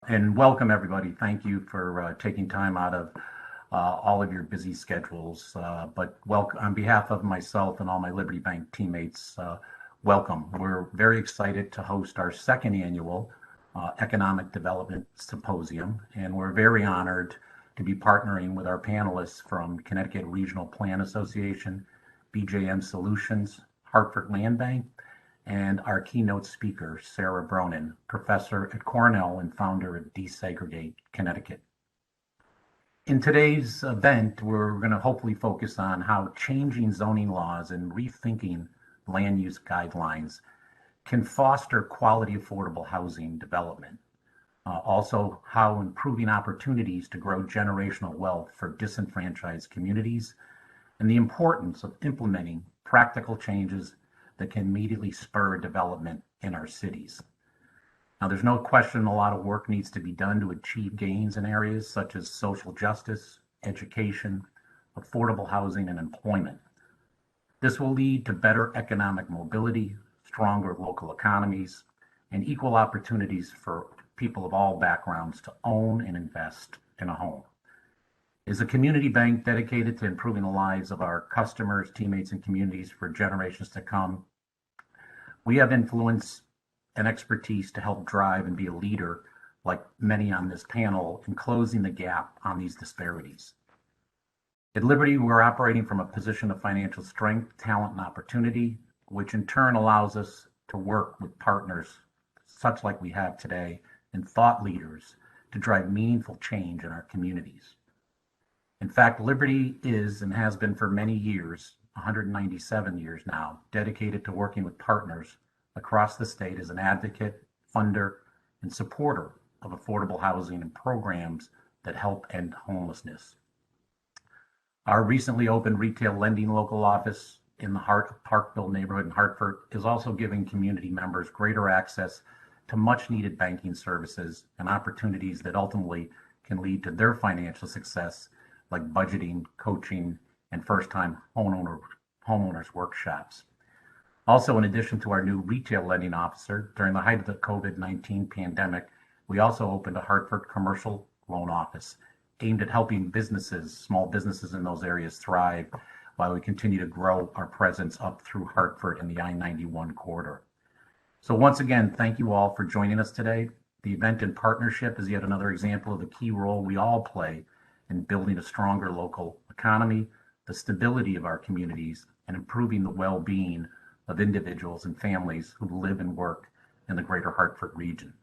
And welcome everybody. Thank you for taking time out of all of your busy schedules. But welcome on behalf of myself and all my Liberty Bank teammates, welcome. We're very excited to host our second annual Economic Development Symposium, and we're very honored to be partnering with our panelists from Connecticut Regional Plan Association, BJM Solutions, Hartford Land Bank, and our keynote speaker, Sara Bronin, professor at Cornell and founder of Desegregate Connecticut. In today's event, we're going to hopefully focus on how changing zoning laws and rethinking land use guidelines can foster quality, affordable housing development. Also, how improving opportunities to grow generational wealth for disenfranchised communities, and the importance of implementing practical changes that can immediately spur development in our cities. Now, there's no question a lot of work needs to be done to achieve gains in areas such as social justice, education, affordable housing, and employment. This will lead to better economic mobility, stronger local economies, and equal opportunities for people of all backgrounds to own and invest in a home. Is a community bank dedicated to improving the lives of our customers, teammates, and communities for generations to come. We have influence and expertise to help drive and be a leader, like many on this panel, in closing the gap on these disparities. At Liberty, we're operating from a position of financial strength, talent, and opportunity, which in turn allows us to work with partners such like we have today and thought leaders to drive meaningful change in our communities. In fact, Liberty is and has been for many years, 197 years now, dedicated to working with partners across the state as an advocate, funder, and supporter of affordable housing and programs that help end homelessness. Our recently opened retail lending local office in the heart of Parkville neighborhood in Hartford is also giving community members greater access to much needed banking services and opportunities that ultimately can lead to their financial success, like budgeting, coaching, and first-time homeowners workshops. Also, in addition to our new retail lending officer, during the height of the COVID-19 pandemic, we also opened a Hartford commercial loan office aimed at helping businesses, small businesses in those areas thrive while we continue to grow our presence up through Hartford and the I-91 corridor. So once again, thank you all for joining us today. The event in partnership is yet another example of the key role we all play in building a stronger local economy, the stability of our communities, and improving the well-being of individuals and families who live and work in the greater Hartford region.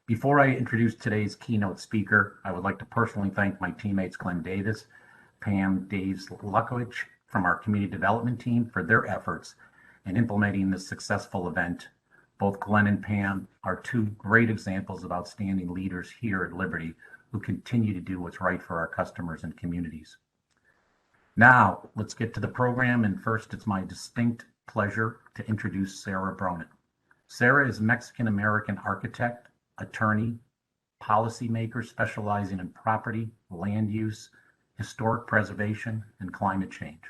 Before I introduce today's keynote speaker, I would like to personally thank my teammates Glenn Davis, Pam Daves Lukovich from our community development team for their efforts in implementing this successful event. Both Glenn and Pam are two great examples of outstanding leaders here at Liberty who continue to do what's right for our customers and communities. Now, let's get to the program, and first it's my distinct pleasure to introduce Sara Bronin. Sara is a Mexican-American architect, attorney, policymaker specializing in property, land use, historic preservation, and climate change.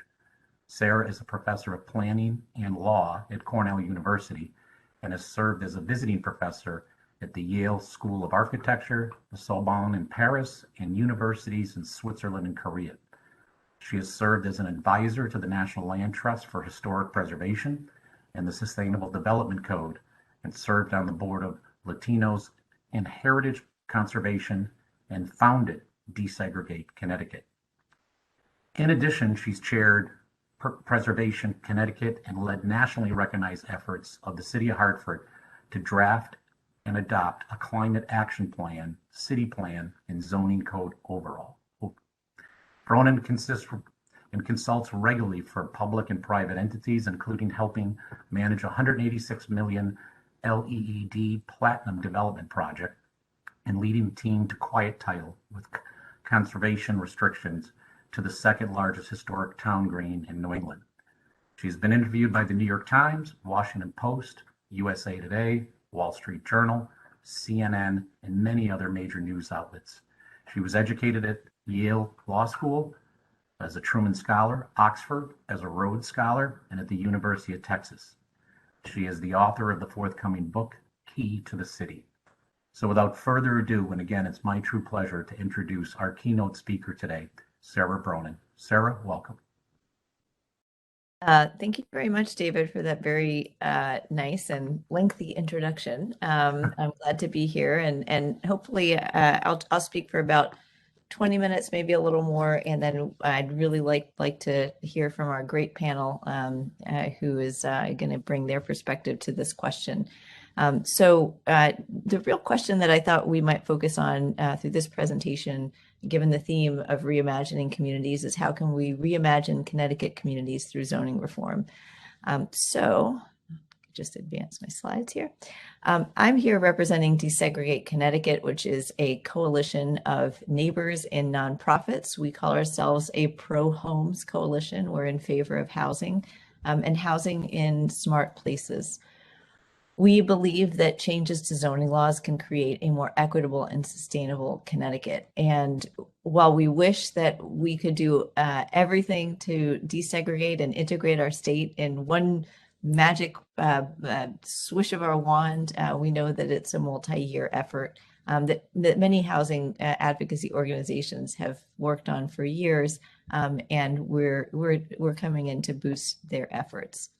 Sara is a professor of planning and law at Cornell University and has served as a visiting professor at the Yale School of Architecture, the Sorbonne in Paris, and universities in Switzerland and Korea. She has served as an advisor to the National Land Trust for Historic Preservation and the Sustainable Development Code, and served on the board of Latinos in Heritage Conservation and founded Desegregate Connecticut. In addition, she's chaired Preservation Connecticut and led nationally recognized efforts of the City of Hartford to draft and adopt a climate action plan, city plan, and zoning code overall. Bronin consults regularly for public and private entities, including helping manage a $186 million LEED Platinum Development Project and leading the team to quiet title with conservation restrictions to the second largest historic town green in New England. She's been interviewed by the New York Times, Washington Post, USA Today, Wall Street Journal, CNN, and many other major news outlets. She was educated at Yale Law School as a Truman Scholar, Oxford as a Rhodes Scholar, and at the University of Texas. She is the author of the forthcoming book, Key to the City. So without further ado, and again, it's my true pleasure to introduce our keynote speaker today, Sara Bronin. Sara, welcome. Thank you very much, David, for that very nice and lengthy introduction. I'm glad to be here, and hopefully I'll speak for about 20 minutes, maybe a little more, and then I'd really like to hear from our great panel who is going to bring their perspective to this question. So the real question that I thought we might focus on through this presentation, given the theme of reimagining communities, is how can we reimagine Connecticut communities through zoning reform? So just advance my slides here. I'm here representing Desegregate Connecticut, which is a coalition of neighbors and nonprofits. We call ourselves a pro-homes coalition. We're in favor of housing and housing in smart places. We believe that changes to zoning laws can create a more equitable and sustainable Connecticut. And while we wish that we could do everything to desegregate and integrate our state in one magic swish of our wand, we know that it's a multi-year effort that many housing advocacy organizations have worked on for years, and we're coming in to boost their efforts.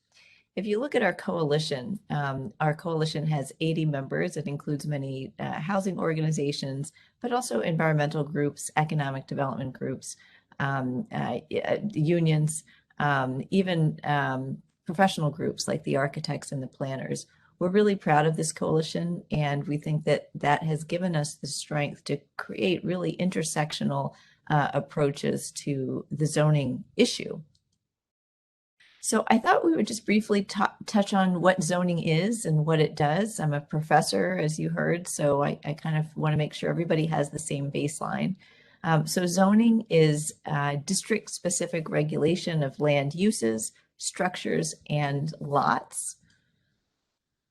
If you look at our coalition has 80 members. It includes many housing organizations, but also environmental groups, economic development groups, unions, even professional groups like the architects and the planners. We're really proud of this coalition, and we think that that has given us the strength to create really intersectional approaches to the zoning issue. So I thought we would just briefly touch on what zoning is and what it does. I'm a professor, as you heard, so I kind of want to make sure everybody has the same baseline. So zoning is district-specific regulation of land uses, structures, and lots.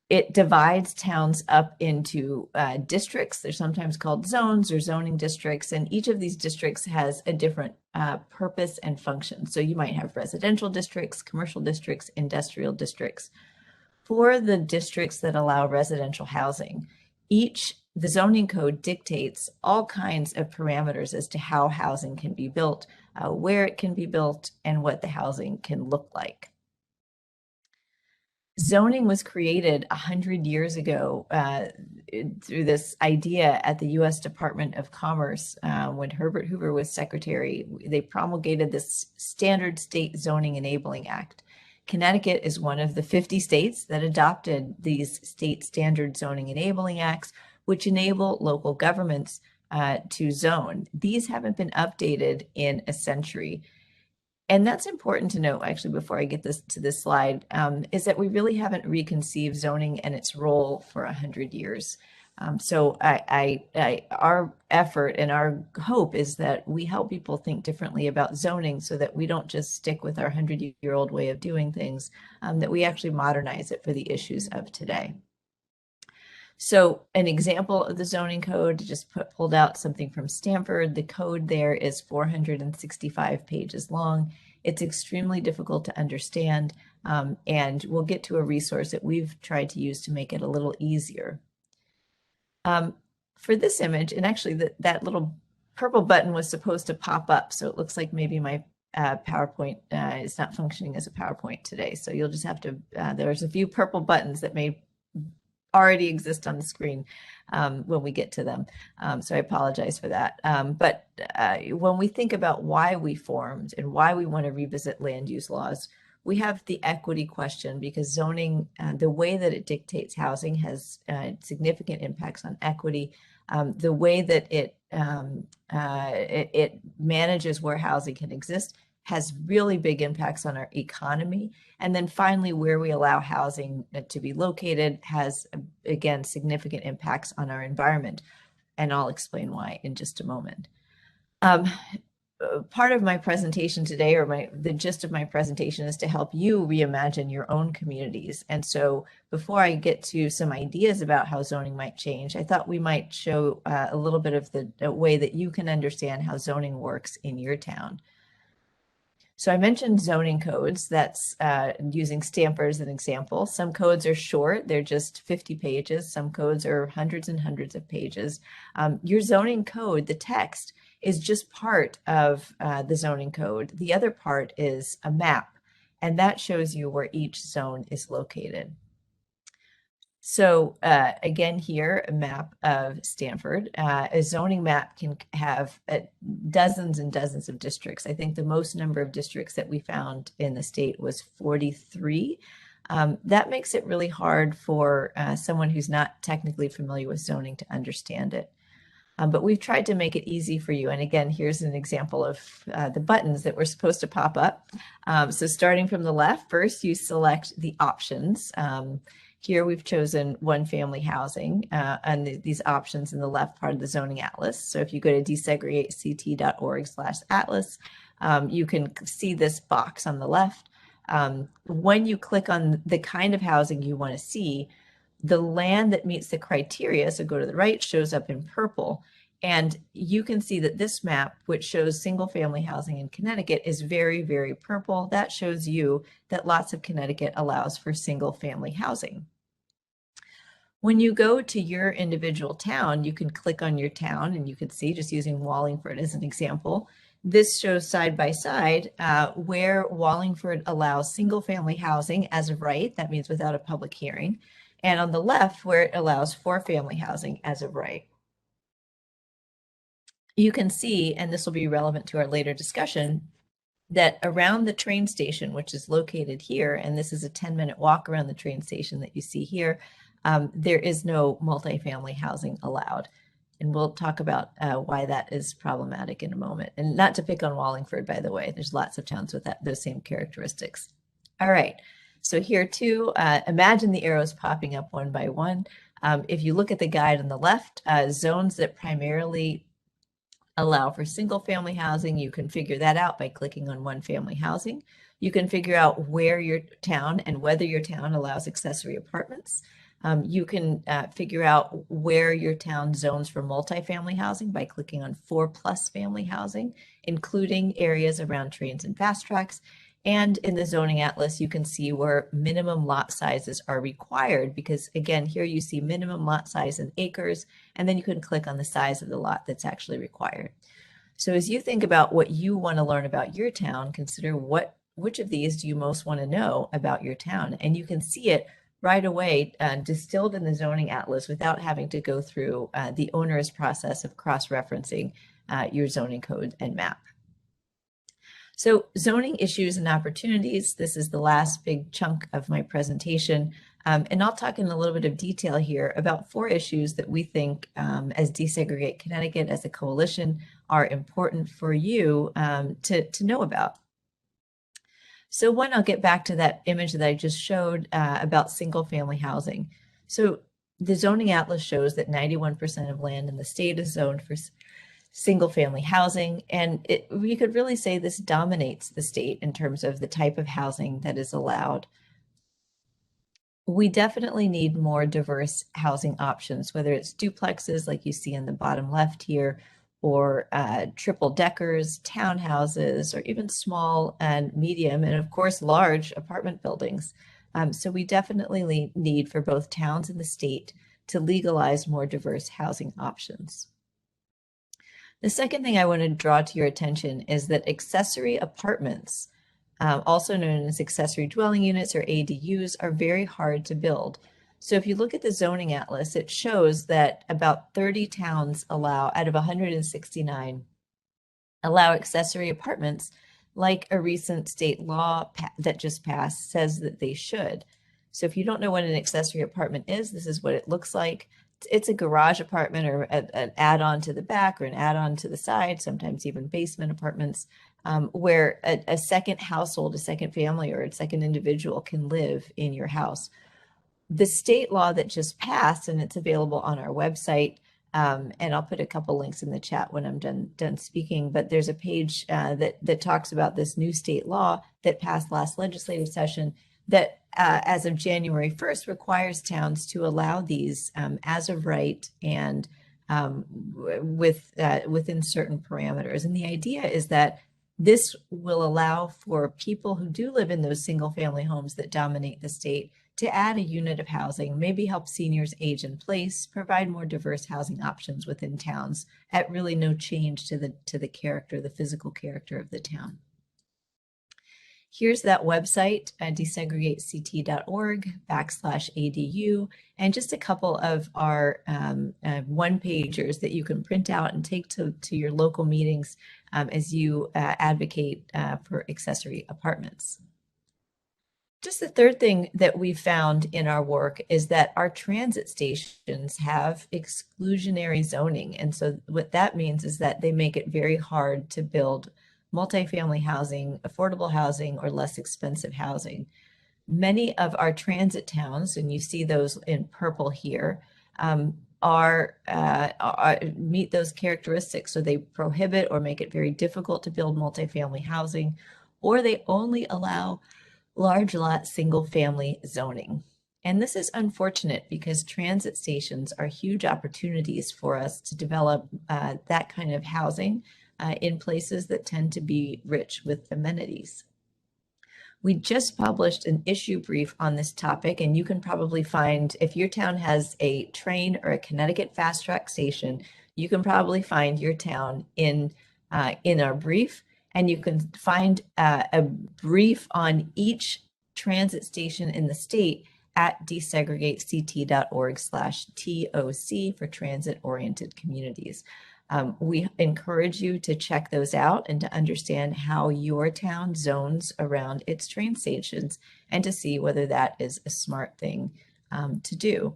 It divides towns up into districts. They're sometimes called zones or zoning districts, and each of these districts has a different purpose and function. So you might have residential districts, commercial districts, industrial districts. For the districts that allow residential housing, the zoning code dictates all kinds of parameters as to how housing can be built, where it can be built, and what the housing can look like. Zoning was created 100 years ago through this idea at the U.S. Department of Commerce when Herbert Hoover was secretary. They promulgated this Standard State Zoning Enabling Act. Connecticut is one of the 50 states that adopted these state standard zoning enabling acts, which enable local governments to zone. These haven't been updated in a century. And that's important to note, actually, before I get to this slide, is that we really haven't reconceived zoning and its role for 100 years. So our effort and our hope is that we help people think differently about zoning so that we don't just stick with our 100-year-old way of doing things, that we actually modernize it for the issues of today. So an example of the zoning code, just pulled out something from Stanford. The code there is 465 pages long. It's extremely difficult to understand, and we'll get to a resource that we've tried to use to make it a little easier. For this image, and actually that little purple button was supposed to pop up, so it looks like maybe my PowerPoint is not functioning as a PowerPoint today. So you'll just have to, there's a few purple buttons that may already exist on the screen when we get to them. So I apologize for that. But when we think about why we formed and why we want to revisit land use laws, we have the equity question, because zoning, the way that it dictates housing has significant impacts on equity. The way that it manages where housing can exist has really big impacts on our economy. And then finally, where we allow housing to be located has, again, significant impacts on our environment. And I'll explain why in just a moment. Part of my presentation today, or the gist of my presentation, is to help you reimagine your own communities. And so before I get to some ideas about how zoning might change, I thought we might show a little bit of the way that you can understand how zoning works in your town. So I mentioned zoning codes. That's using Stanford as an example. Some codes are short. They're just 50 pages. Some codes are hundreds and hundreds of pages. Your zoning code, the text, is just part of the zoning code. The other part is a map, and that shows you where each zone is located. So again, here, a map of Stanford. A zoning map can have dozens and dozens of districts. I think the most number of districts that we found in the state was 43. That makes it really hard for someone who's not technically familiar with zoning to understand it. But we've tried to make it easy for you. And again, here's an example of the buttons that were supposed to pop up. So starting from the left, first you select the options. Here we've chosen one family housing and these options in the left part of the zoning atlas. So if you go to desegregatect.org/atlas, you can see this box on the left. When you click on the kind of housing you want to see, the land that meets the criteria, so go to the right, shows up in purple. And you can see that this map, which shows single family housing in Connecticut, is very, very purple. That shows you that lots of Connecticut allows for single family housing. When you go to your individual town, you can click on your town and you can see, just using Wallingford as an example, this shows side by side where Wallingford allows single family housing as of right, that means without a public hearing, and on the left where it allows for family housing as of right. You can see, and this will be relevant to our later discussion, that around the train station, which is located here, and this is a 10-minute walk around the train station that you see here, there is no multifamily housing allowed. And we'll talk about why that is problematic in a moment. And not to pick on Wallingford, by the way, there's lots of towns with those same characteristics. All right, so here too, imagine the arrows popping up one by one. If you look at the guide on the left, zones that primarily allow for single family housing, you can figure that out by clicking on one family housing. You can figure out where your town and whether your town allows accessory apartments. You can figure out where your town zones for multifamily housing by clicking on 4+ family housing, including areas around trains and fast tracks. And in the zoning atlas, you can see where minimum lot sizes are required, because again, here you see minimum lot size in acres, and then you can click on the size of the lot that's actually required. So as you think about what you want to learn about your town, consider which of these do you most want to know about your town? And you can see it right away distilled in the zoning atlas without having to go through the onerous process of cross-referencing your zoning code and map. So zoning issues and opportunities, this is the last big chunk of my presentation. And I'll talk in a little bit of detail here about 4 issues that we think as Desegregate Connecticut, as a coalition, are important for you to know about. So one, I'll get back to that image that I just showed about single family housing. So the zoning atlas shows that 91% of land in the state is zoned for single family housing. And we could really say this dominates the state in terms of the type of housing that is allowed. We definitely need more diverse housing options, whether it's duplexes like you see in the bottom left here, or triple deckers, townhouses, or even small and medium, and of course, large apartment buildings. So we definitely need for both towns and the state to legalize more diverse housing options. The second thing I want to draw to your attention is that accessory apartments, also known as accessory dwelling units or ADUs, are very hard to build. So if you look at the zoning atlas, it shows that about 30 towns allow, out of 169, allow accessory apartments, like a recent state law that just passed says that they should. So if you don't know what an accessory apartment is, this is what it looks like. It's a garage apartment or an add-on to the back or an add-on to the side, sometimes even basement apartments, where a second household, a second family, or a second individual can live in your house. The state law that just passed, and it's available on our website, and I'll put a couple links in the chat when I'm done speaking, but there's a page that talks about this new state law that passed last legislative session that as of January 1st requires towns to allow these as of right and within certain parameters. And the idea is that This will allow for people who do live in those single family homes that dominate the state to add a unit of housing, maybe help seniors age in place, provide more diverse housing options within towns at really no change to the character, the physical character of the town. Here's that website, DesegregateCT.org/ADU, and just a couple of our one-pagers that you can print out and take to your local meetings as you advocate for accessory apartments. Just the third thing that we found in our work is that our transit stations have exclusionary zoning. And so what that means is that they make it very hard to build multifamily housing, affordable housing, or less expensive housing. Many of our transit towns, and you see those in purple here, meet those characteristics. So they prohibit or make it very difficult to build multifamily housing, or they only allow large lot single family zoning. And this is unfortunate because transit stations are huge opportunities for us to develop that kind of housing in places that tend to be rich with amenities. We just published an issue brief on this topic, and you can probably find, if your town has a train or a Connecticut fast track station, you can probably find your town in our brief. And you can find a brief on each transit station in the state at DesegregateCT.org/TOC for transit-oriented communities. We encourage you to check those out and to understand how your town zones around its train stations and to see whether that is a smart thing to do.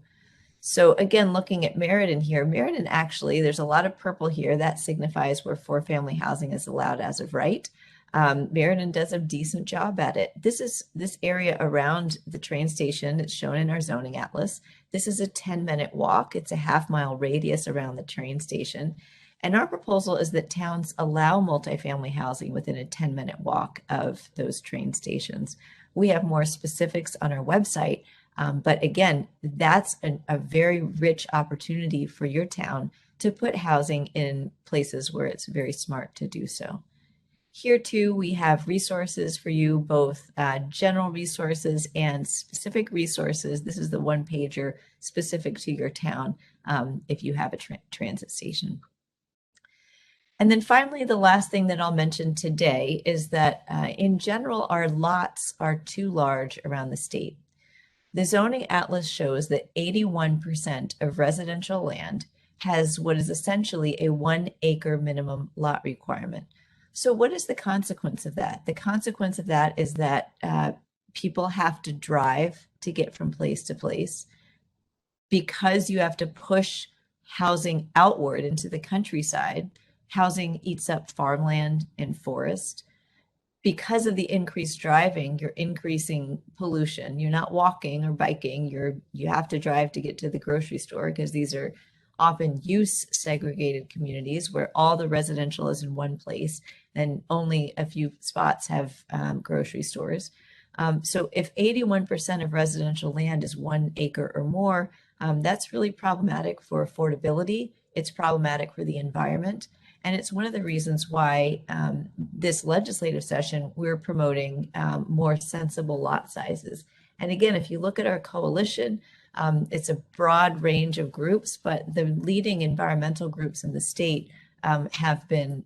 So again, looking at Meriden here, Meriden actually, there's a lot of purple here. That signifies where four-family housing is allowed as of right. Meriden does a decent job at it. This area around the train station. It's shown in our zoning atlas. This is a 10-minute walk. It's a half-mile radius around the train station. And our proposal is that towns allow multifamily housing within a 10-minute walk of those train stations. We have more specifics on our website. But again, that's a very rich opportunity for your town to put housing in places where it's very smart to do so. Here too, we have resources for you, both general resources and specific resources. This is the one-pager specific to your town if you have a transit station. And then finally, the last thing that I'll mention today is that in general, our lots are too large around the state. The zoning atlas shows that 81% of residential land has what is essentially a 1 acre minimum lot requirement. So what is the consequence of that? The consequence of that is that people have to drive to get from place to place. Because you have to push housing outward into the countryside, housing eats up farmland and forest. Because of the increased driving, you're increasing pollution. You're not walking or biking. You have to drive to get to the grocery store because these are often use segregated communities where all the residential is in one place and only a few spots have grocery stores. So if 81% of residential land is 1 acre or more, that's really problematic for affordability. It's problematic for the environment. And it's one of the reasons why this legislative session, we're promoting more sensible lot sizes. And again, if you look at our coalition, it's a broad range of groups, but the leading environmental groups in the state have been,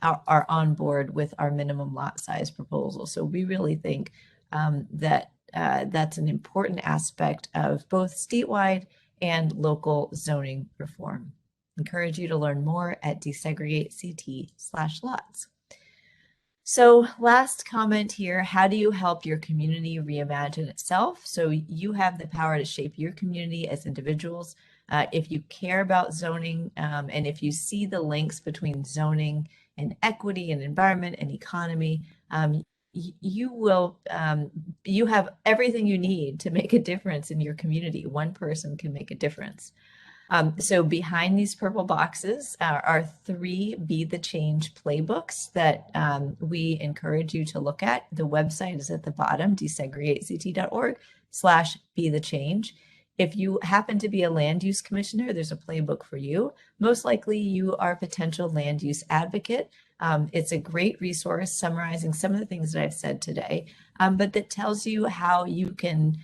are on board with our minimum lot size proposal. So we really think that that's an important aspect of both statewide and local zoning reform. Encourage you to learn more at DesegregateCT/lots. So last comment here, how do you help your community reimagine itself? So you have the power to shape your community as individuals. If you care about zoning and if you see the links between zoning and equity and environment and economy, you have everything you need to make a difference in your community. One person can make a difference. So behind these purple boxes are 3 Be the Change playbooks that we encourage you to look at. The website is at the bottom, DesegregateCT.org/Be the Change. If you happen to be a land use commissioner, there's a playbook for you. Most likely you are a potential land use advocate. It's a great resource summarizing some of the things that I've said today, but that tells you how you can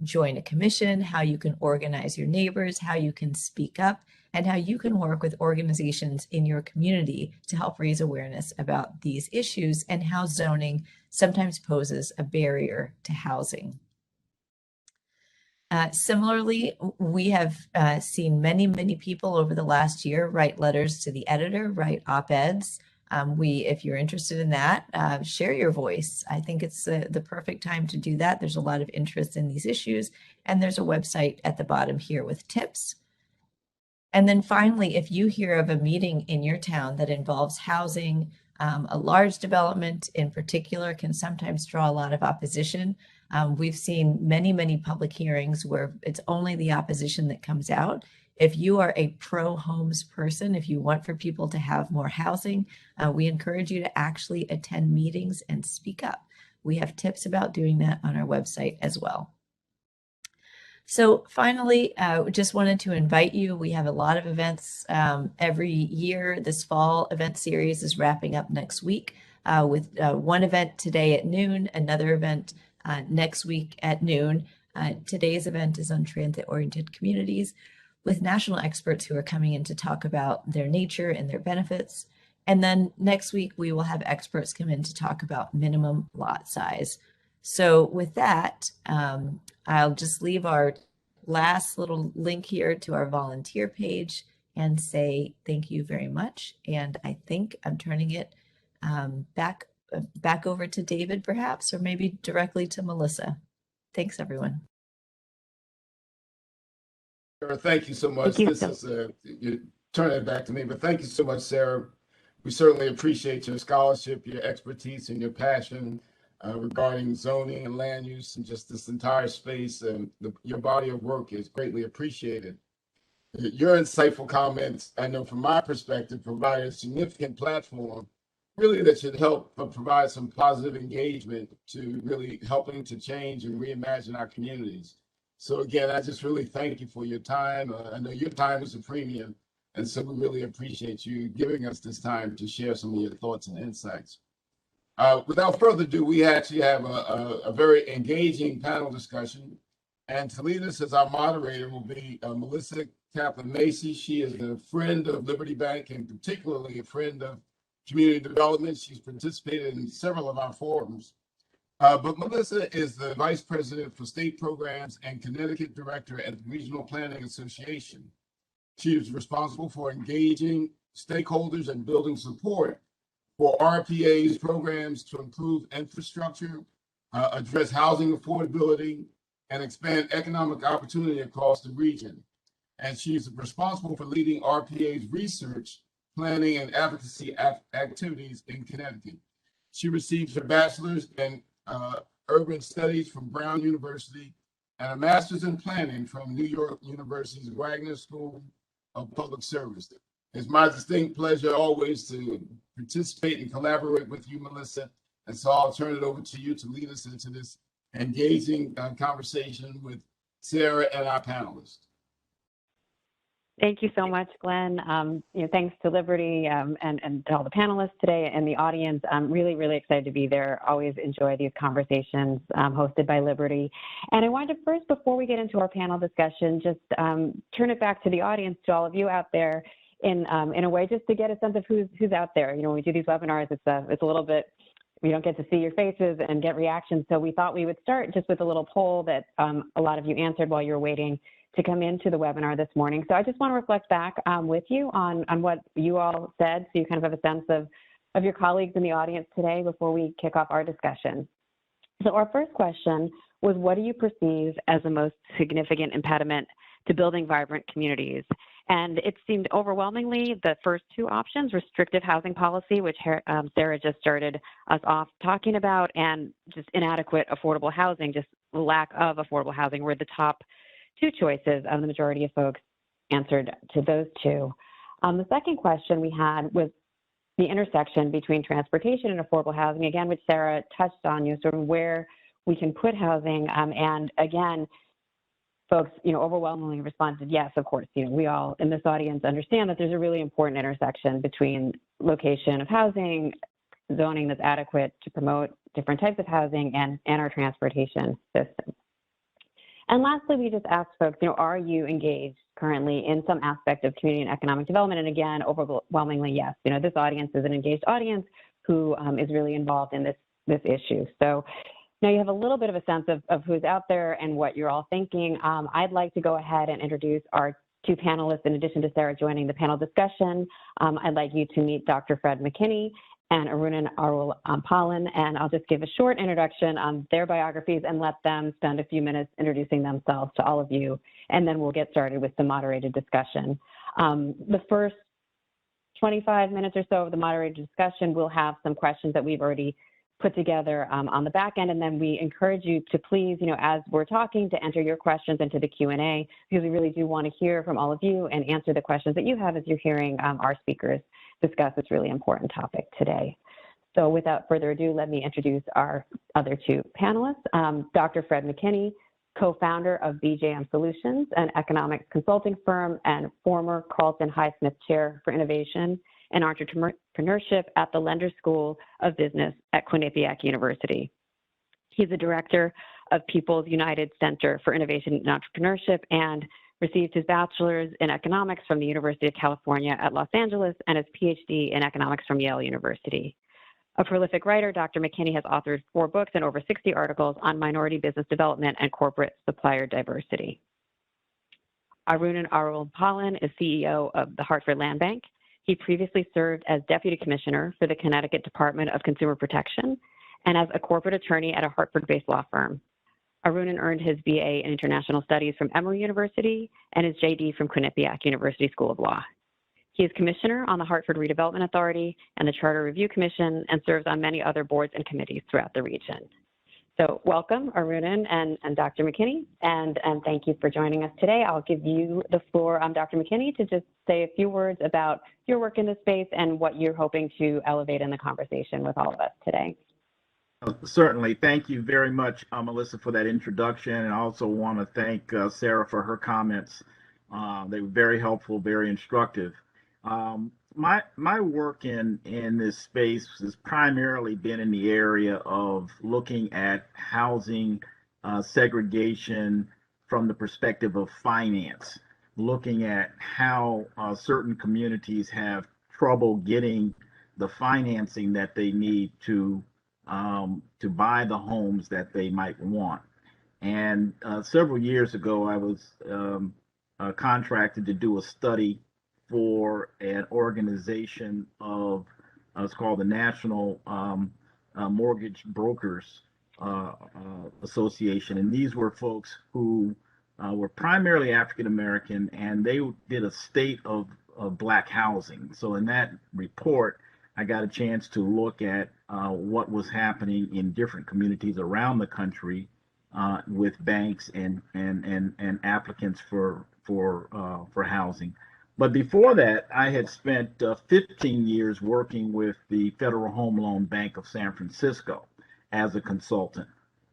join a commission, how you can organize your neighbors, how you can speak up, and how you can work with organizations in your community to help raise awareness about these issues and how zoning sometimes poses a barrier to housing. Similarly, we have seen many people over the last year write letters to the editor, write op-eds. If you're interested in that, share your voice. I think it's the perfect time to do that. There's a lot of interest in these issues, and there's a website at the bottom here with tips. And then finally, if you hear of a meeting in your town that involves housing, a large development in particular can sometimes draw a lot of opposition. We've seen many public hearings where it's only the opposition that comes out. If you are a pro-homes person, if you want for people to have more housing, we encourage you to actually attend meetings and speak up. We have tips about doing that on our website as well. So finally, just wanted to invite you. We have a lot of events every year. This fall event series is wrapping up next week with one event today at noon, another event next week at noon. Today's event is on transit-oriented communities with national experts who are coming in to talk about their nature and their benefits. And then next week, we will have experts come in to talk about minimum lot size. So with that, I'll just leave our last little link here to our volunteer page and say thank you very much. And I think I'm turning it back over to David, perhaps, or maybe directly to Melissa. Thanks, everyone. Sara, thank you so much. This is you're turning it back to me, but thank you so much, Sara. We certainly appreciate your scholarship, your expertise, and your passion regarding zoning and land use and just this entire space. And your body of work is greatly appreciated. Your insightful comments, I know from my perspective, provide a significant platform really that should help provide some positive engagement to really helping to change and reimagine our communities. So again, I just really thank you for your time. I know your time is a premium, and so we really appreciate you giving us this time to share some of your thoughts and insights. Without further ado, we actually have a very engaging panel discussion, and to lead us as our moderator will be Melissa Kaplan-Macey. She is a friend of Liberty Bank and particularly a friend of community development. She's participated in several of our forums. But Melissa is the Vice President for State Programs and Connecticut Director at the Regional Planning Association. She is responsible for engaging stakeholders and building support for RPA's programs to improve infrastructure, address housing affordability, and expand economic opportunity across the region. And she's responsible for leading RPA's research, planning, and advocacy activities in Connecticut. She received her bachelor's in urban studies from Brown University and a master's in planning from New York University's Wagner School of Public Service. It's my distinct pleasure always to participate and collaborate with you, Melissa. And so I'll turn it over to you to lead us into this engaging conversation with Sara and our panelists. Thank you so much, Glenn. Thanks to Liberty and to all the panelists today and the audience. I'm really excited to be there. Always enjoy these conversations hosted by Liberty. And I wanted to first, before we get into our panel discussion, just turn it back to the audience, to all of you out there, in a way, just to get a sense of who's out there. When we do these webinars, it's a little bit, we don't get to see your faces and get reactions. So we thought we would start just with a little poll that a lot of you answered while you were waiting to come into the webinar this morning. So I just want to reflect back with you on what you all said, so you kind of have a sense of your colleagues in the audience today before we kick off our discussion. So our first question was, what do you perceive as the most significant impediment to building vibrant communities? And it seemed overwhelmingly the first two options, restrictive housing policy, which Sara just started us off talking about, and just inadequate affordable housing, just lack of affordable housing, were the top two choices. The majority of folks answered to those two. The second question we had was the intersection between transportation and affordable housing, again, which Sara touched on, sort of where we can put housing. And again, folks, overwhelmingly responded, yes, of course. We all in this audience understand that there's a really important intersection between location of housing, zoning that's adequate to promote different types of housing, and our transportation system. And lastly, we just asked folks, are you engaged currently in some aspect of community and economic development? And again, overwhelmingly, yes. This audience is an engaged audience who is really involved in this issue. So now you have a little bit of a sense of who's out there and what you're all thinking. I'd like to go ahead and introduce our two panelists. In addition to Sara joining the panel discussion, I'd like you to meet Dr. Fred McKinney and Arunan Arulampalan, and I'll just give a short introduction on their biographies and let them spend a few minutes introducing themselves to all of you, and then we'll get started with the moderated discussion. The first 25 minutes or so of the moderated discussion, we'll have some questions that we've already put together on the back end, and then we encourage you to please, as we're talking, to enter your questions into the Q&A, because we really do want to hear from all of you and answer the questions that you have as you're hearing our speakers discuss this really important topic today. So without further ado, let me introduce our other two panelists. Dr. Fred McKinney, co-founder of BJM Solutions, an economic consulting firm and former Carlton Highsmith Chair for Innovation and Entrepreneurship at the Lender School of Business at Quinnipiac University. He's the director of People's United Center for Innovation and Entrepreneurship and received his bachelor's in economics from the University of California at Los Angeles and his PhD in economics from Yale University. A prolific writer, Dr. McKinney has authored 4 books and over 60 articles on minority business development and corporate supplier diversity. Arunan Arulampalan is CEO of the Hartford Land Bank. He previously served as Deputy Commissioner for the Connecticut Department of Consumer Protection and as a corporate attorney at a Hartford-based law firm. Arunan earned his BA in International Studies from Emory University and his JD from Quinnipiac University School of Law. He is Commissioner on the Hartford Redevelopment Authority and the Charter Review Commission and serves on many other boards and committees throughout the region. So welcome, Arunan and Dr. McKinney, and thank you for joining us today. I'll give you the floor, Dr. McKinney, to just say a few words about your work in this space and what you're hoping to elevate in the conversation with all of us today. Certainly. Thank you very much, Melissa, for that introduction. And I also want to thank Sara for her comments. They were very helpful, very instructive. My work in this space has primarily been in the area of looking at housing segregation from the perspective of finance, looking at how certain communities have trouble getting the financing that they need to buy the homes that they might want. And several years ago, I was contracted to do a study for an organization of, it's called the National Mortgage Brokers Association. And these were folks who were primarily African American, and they did a state of Black housing. So in that report, I got a chance to look at what was happening in different communities around the country with banks and applicants for housing. But before that, I had spent 15 years working with the Federal Home Loan Bank of San Francisco as a consultant.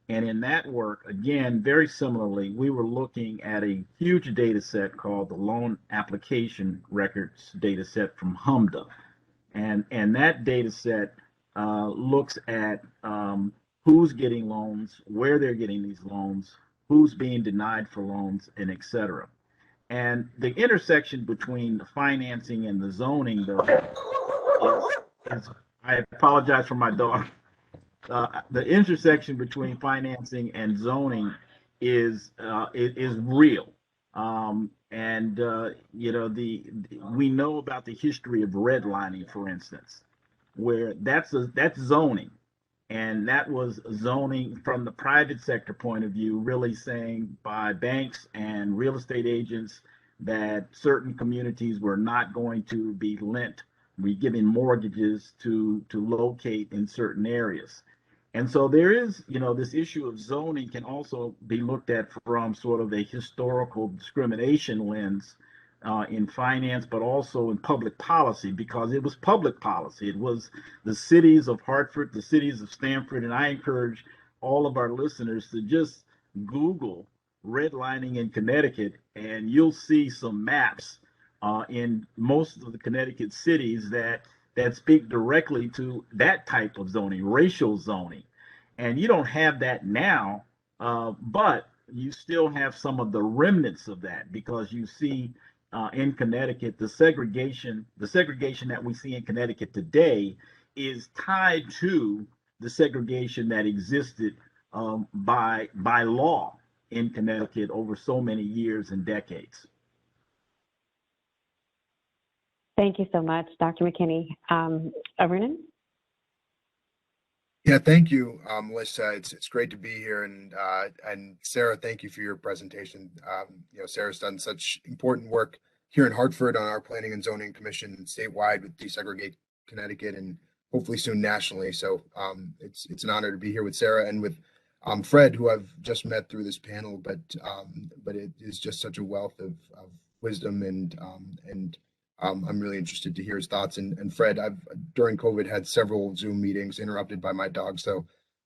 And in that work, again, very similarly, we were looking at a huge data set called the Loan Application Records data set from HMDA. And that data set looks at who's getting loans, where they're getting these loans, who's being denied for loans, and et cetera. And the intersection between the financing and the zoning, though, is I apologize for my dog. The intersection between financing and zoning is real. We know about the history of redlining, for instance, where that's zoning. And that was zoning from the private sector point of view, really saying by banks and real estate agents that certain communities were not going to be given mortgages to locate in certain areas. And so there is, this issue of zoning can also be looked at from sort of a historical discrimination lens in finance, but also in public policy, because it was public policy. It was the cities of Hartford, the cities of Stamford, and I encourage all of our listeners to just Google redlining in Connecticut, and you'll see some maps in most of the Connecticut cities that speak directly to that type of zoning, racial zoning. And you don't have that now, but you still have some of the remnants of that, because you see in Connecticut, the segregation that we see in Connecticut today is tied to the segregation that existed by law in Connecticut over so many years and decades. Thank you so much, Dr. McKinney. Arunan? Yeah, thank you, Melissa. It's great to be here, and Sara, thank you for your presentation. Sara's done such important work here in Hartford on our Planning and Zoning Commission statewide with Desegregate Connecticut, and hopefully soon nationally. So it's an honor to be here with Sara and with Fred, who I've just met through this panel, but it is just such a wealth of wisdom, and I'm really interested to hear his thoughts. And Fred, I've during COVID had several Zoom meetings interrupted by my dog, so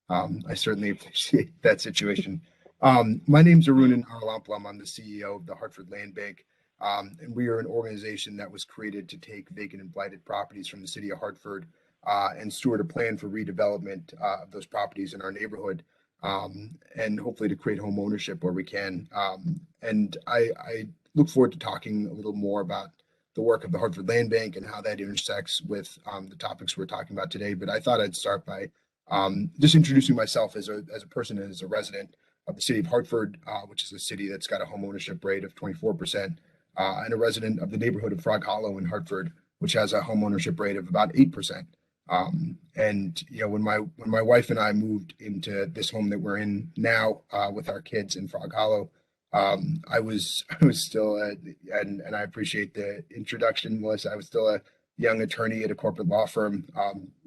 I certainly appreciate that situation. My name's Arunan Arulampalan. I'm the CEO of the Hartford Land Bank, and we are an organization that was created to take vacant and blighted properties from the city of Hartford and steward a plan for redevelopment of those properties in our neighborhood, and hopefully to create home ownership where we can. And I look forward to talking a little more about the work of the Hartford Land Bank and how that intersects with the topics we're talking about today. But I thought I'd start by just introducing myself as a person and as a resident of the city of Hartford, which is a city that's got a home ownership rate of 24%, and a resident of the neighborhood of Frog Hollow in Hartford, which has a home ownership rate of about 8%. And when my wife and I moved into this home that we're in now with our kids in Frog Hollow, I was still and I appreciate the introduction, Melissa. I was still a young attorney at a corporate law firm,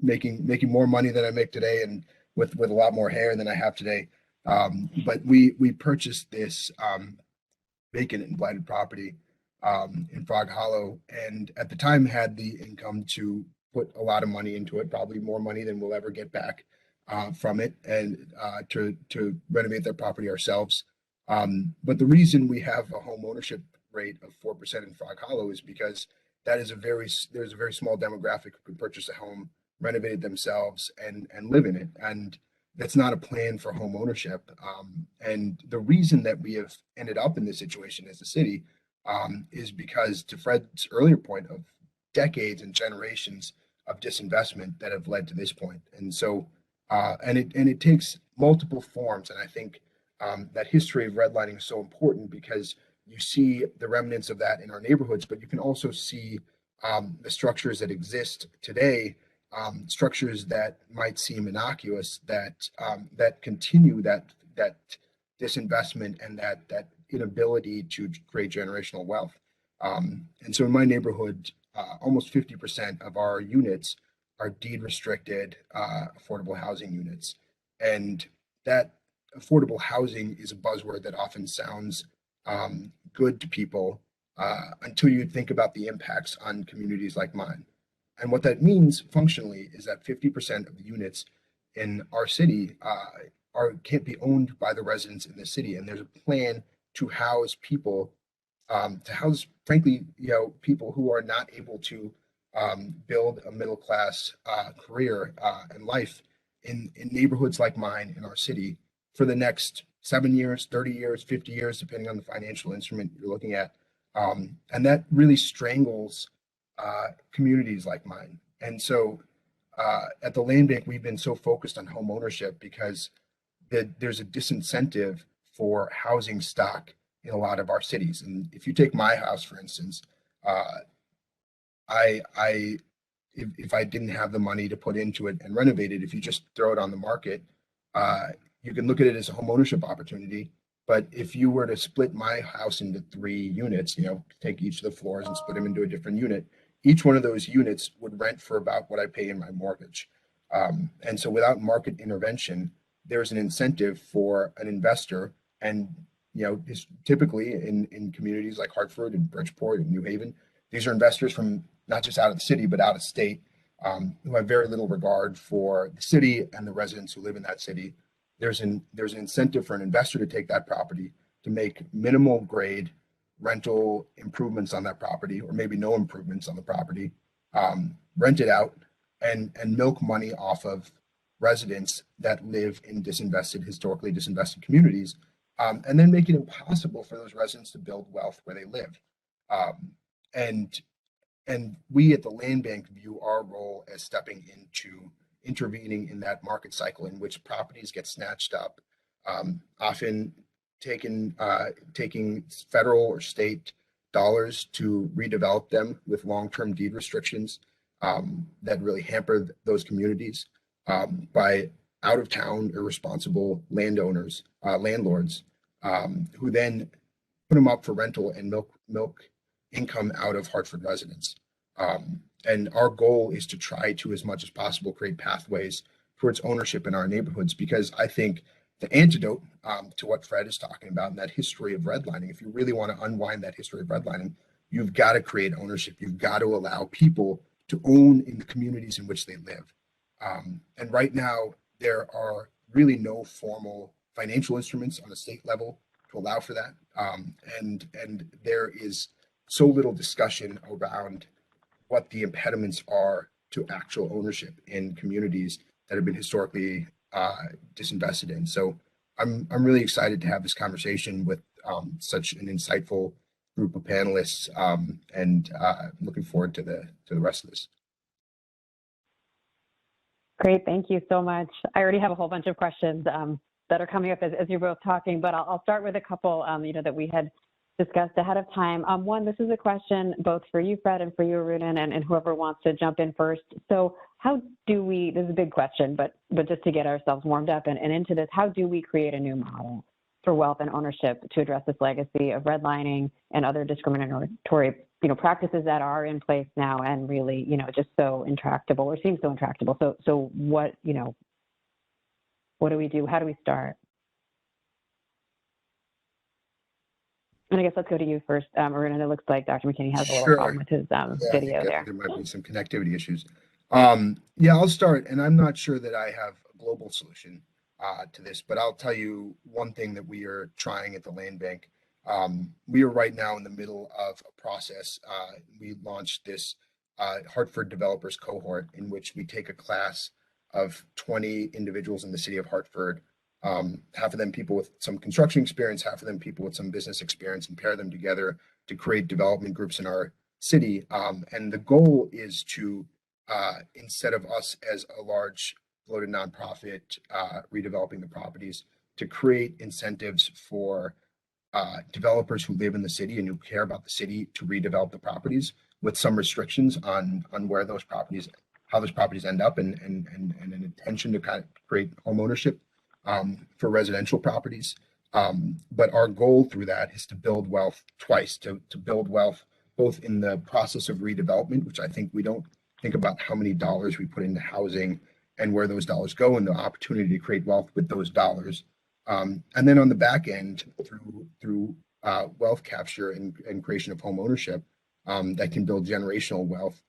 making more money than I make today, and with a lot more hair than I have today. But we purchased this vacant and blighted property in Frog Hollow, and at the time had the income to put a lot of money into it, probably more money than we'll ever get back from it, and to renovate that property ourselves. But the reason we have a home ownership rate of 4% in Frog Hollow is because there's a very small demographic who can purchase a home, renovate it themselves, and live in it. And that's not a plan for home ownership. And the reason that we have ended up in this situation as a city is because, to Fred's earlier point, of decades and generations of disinvestment that have led to this point. And so, and it takes multiple forms. And I think that history of redlining is so important because you see the remnants of that in our neighborhoods, but you can also see the structures that exist today, structures that might seem innocuous, that continue that disinvestment and that inability to create generational wealth. And so in my neighborhood, almost 50% of our units are deed restricted affordable housing units. And that affordable housing is a buzzword that often sounds good to people until you think about the impacts on communities like mine. And what that means functionally is that 50% of the units in our city can't be owned by the residents in the city. And there's a plan to house people, frankly, people who are not able to build a middle-class career and life in neighborhoods like mine in our city for the next 7 years, 30 years, 50 years, depending on the financial instrument you're looking at. And that really strangles communities like mine. And so at the Land Bank, we've been so focused on home ownership because there's a disincentive for housing stock in a lot of our cities. And if you take my house, for instance, if I didn't have the money to put into it and renovate it, if you just throw it on the market, you can look at it as a home ownership opportunity. But if you were to split my house into 3 units, take each of the floors and split them into a different unit, each one of those units would rent for about what I pay in my mortgage. And so without market intervention, there's an incentive for an investor, and typically in communities like Hartford and Bridgeport and New Haven, these are investors from not just out of the city, but out of state, who have very little regard for the city and the residents who live in that city. There's an incentive for an investor to take that property, to make minimal grade rental improvements on that property, or maybe no improvements on the property, rent it out, and milk money off of residents that live in historically disinvested communities, and then make it impossible for those residents to build wealth where they live. And we at the land bank view our role as stepping into intervening in that market cycle in which properties get snatched up, often taking federal or state dollars to redevelop them with long-term deed restrictions that really hamper those communities by out-of-town irresponsible landlords who then put them up for rental and milk income out of Hartford residents. And our goal is to try to, as much as possible, create pathways towards ownership in our neighborhoods, because I think the antidote to what Fred is talking about and that history of redlining, if you really want to unwind that history of redlining, you've got to create ownership. You've got to allow people to own in the communities in which they live. And right now, there are really no formal financial instruments on a state level to allow for that. And there is so little discussion around what the impediments are to actual ownership in communities that have been historically disinvested in. So I'm really excited to have this conversation with such an insightful group of panelists, and looking forward to the rest of this. Great, thank you so much. I already have a whole bunch of questions that are coming up as you're both talking, but I'll start with a couple that we had discussed ahead of time. One, this is a question both for you, Fred, and for you, Arunan, and whoever wants to jump in first. So how do we, this is a big question, but just to get ourselves warmed up and into this, how do we create a new model for wealth and ownership to address this legacy of redlining and other discriminatory practices that are in place now and really, just so intractable or seem so intractable? So what do we do? How do we start? And I guess let's go to you first, Arun, and it looks like Dr. McKinney has a little problem with his video there. There might be some connectivity issues. I'll start, and I'm not sure that I have a global solution to this, but I'll tell you one thing that we are trying at the Land Bank. We are right now in the middle of a process. We launched this Hartford Developers Cohort, in which we take a class of 20 individuals in the city of Hartford, half of them people with some construction experience, half of them people with some business experience, and pair them together to create development groups in our city. And the goal is to, instead of us as a large bloated nonprofit redeveloping the properties, to create incentives for developers who live in the city and who care about the city to redevelop the properties with some restrictions on where those properties, how those properties end up, and an intention to kind of create home ownership for residential properties. But our goal through that is to build wealth twice, to build wealth both in the process of redevelopment, which I think we don't think about how many dollars we put into housing and where those dollars go and the opportunity to create wealth with those dollars. And then on the back end, through wealth capture and creation of home ownership that can build generational wealth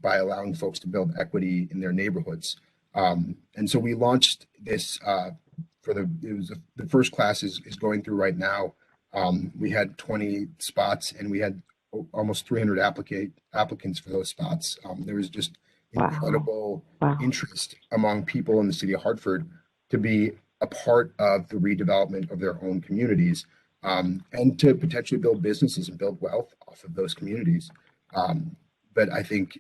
by allowing folks to build equity in their neighborhoods. And so we launched this the first class is going through right now. We had 20 spots and we had almost 300 applicants for those spots. There was just incredible interest among people in the city of Hartford to be a part of the redevelopment of their own communities, and to potentially build businesses and build wealth off of those communities. But I think,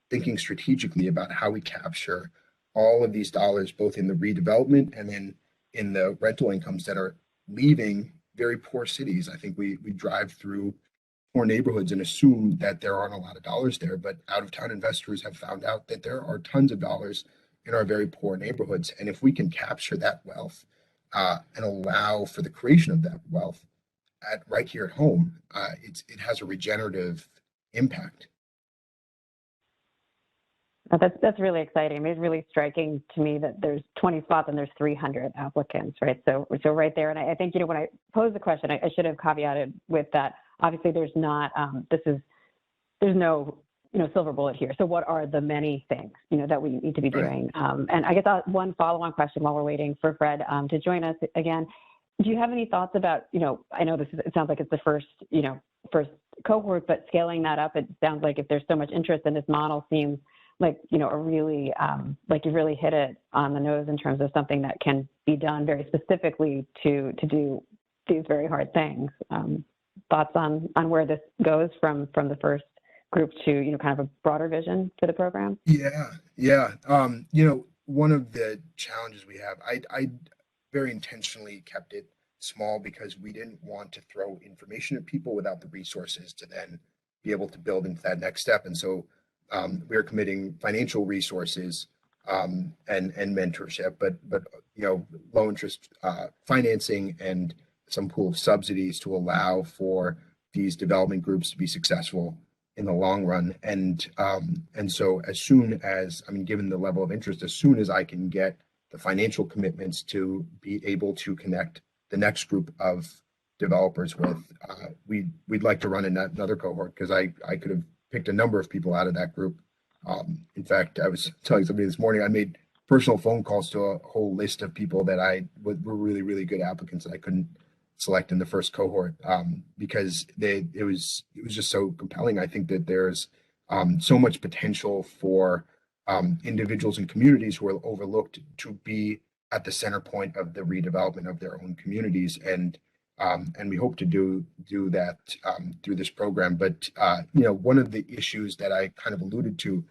thinking strategically about how we capture all of these dollars, both in the redevelopment and then in the rental incomes that are leaving very poor cities. I think we drive through poor neighborhoods and assume that there aren't a lot of dollars there, but out-of-town investors have found out that there are tons of dollars in our very poor neighborhoods. And if we can capture that wealth and allow for the creation of that wealth right here at home, it has a regenerative impact. That's really exciting. I mean, it's really striking to me that there's 20 spots and there's 300 applicants, right? So right there. And I think, when I posed the question, I should have caveated with that. Obviously, there's not, there's no, silver bullet here. So what are the many things, that we need to be doing? And I guess one follow-on question while we're waiting for Fred to join us again. do you have any thoughts about, I know it sounds like it's the first cohort, but scaling that up, it sounds like if there's so much interest in this model, seems like, a really, like you really hit it on the nose in terms of something that can be done very specifically to do these very hard things. Thoughts on where this goes from the first group to, kind of a broader vision for the program? Yeah. One of the challenges we have, I very intentionally kept it small because we didn't want to throw information at people without the resources to then be able to build into that next step. And so we're committing financial resources and mentorship, but low interest financing and some pool of subsidies to allow for these development groups to be successful in the long run. And so as soon as, given the level of interest, as soon as I can get the financial commitments to be able to connect the next group of developers with, we'd like to run another cohort, because I could have picked a number of people out of that group. In fact, I was telling somebody this morning, I made personal phone calls to a whole list of people that were really, really good applicants that I couldn't select in the first cohort, because it was just so compelling. I think that there's so much potential for individuals and communities who are overlooked to be at the center point of the redevelopment of their own communities, and we hope to do that through this program. But one of the issues that I kind of alluded to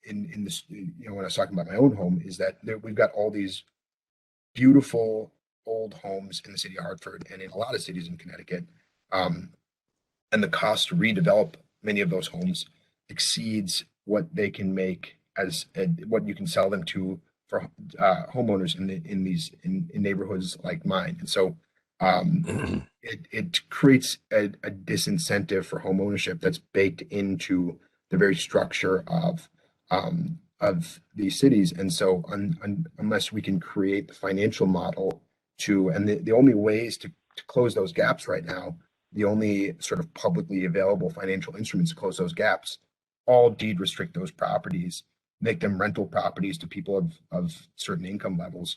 in this, when I was talking about my own home, is that we've got all these beautiful old homes in the city of Hartford and in a lot of cities in Connecticut, and the cost to redevelop many of those homes exceeds what they can make as what you can sell them to for homeowners in neighborhoods like mine. And so it creates a disincentive for home ownership that's baked into the very structure of these cities. And so unless we can create the financial model and the only ways to close those gaps right now, the only sort of publicly available financial instruments to close those gaps, all deed restrict those properties, make them rental properties to people of certain income levels,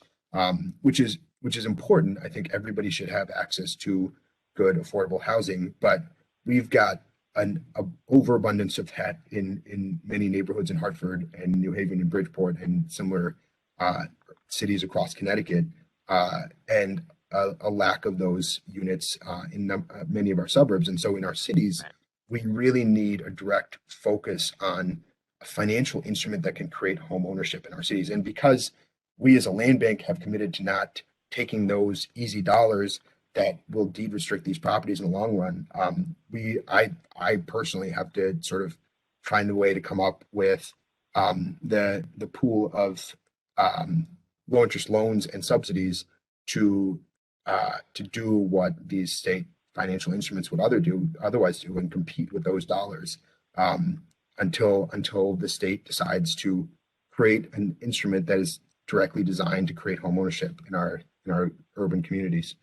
which is important. I think everybody should have access to good, affordable housing, but we've got an overabundance of that in many neighborhoods in Hartford and New Haven and Bridgeport and similar cities across Connecticut, and a lack of those units in many of our suburbs. And so in our cities, we really need a direct focus on a financial instrument that can create home ownership in our cities. And because we as a land bank have committed to not taking those easy dollars that will deed restrict these properties in the long run, I personally have to sort of find a way to come up with the pool of low interest loans and subsidies to do what these state financial instruments would otherwise do and compete with those dollars, until the state decides to create an instrument that is directly designed to create home ownership in our urban communities.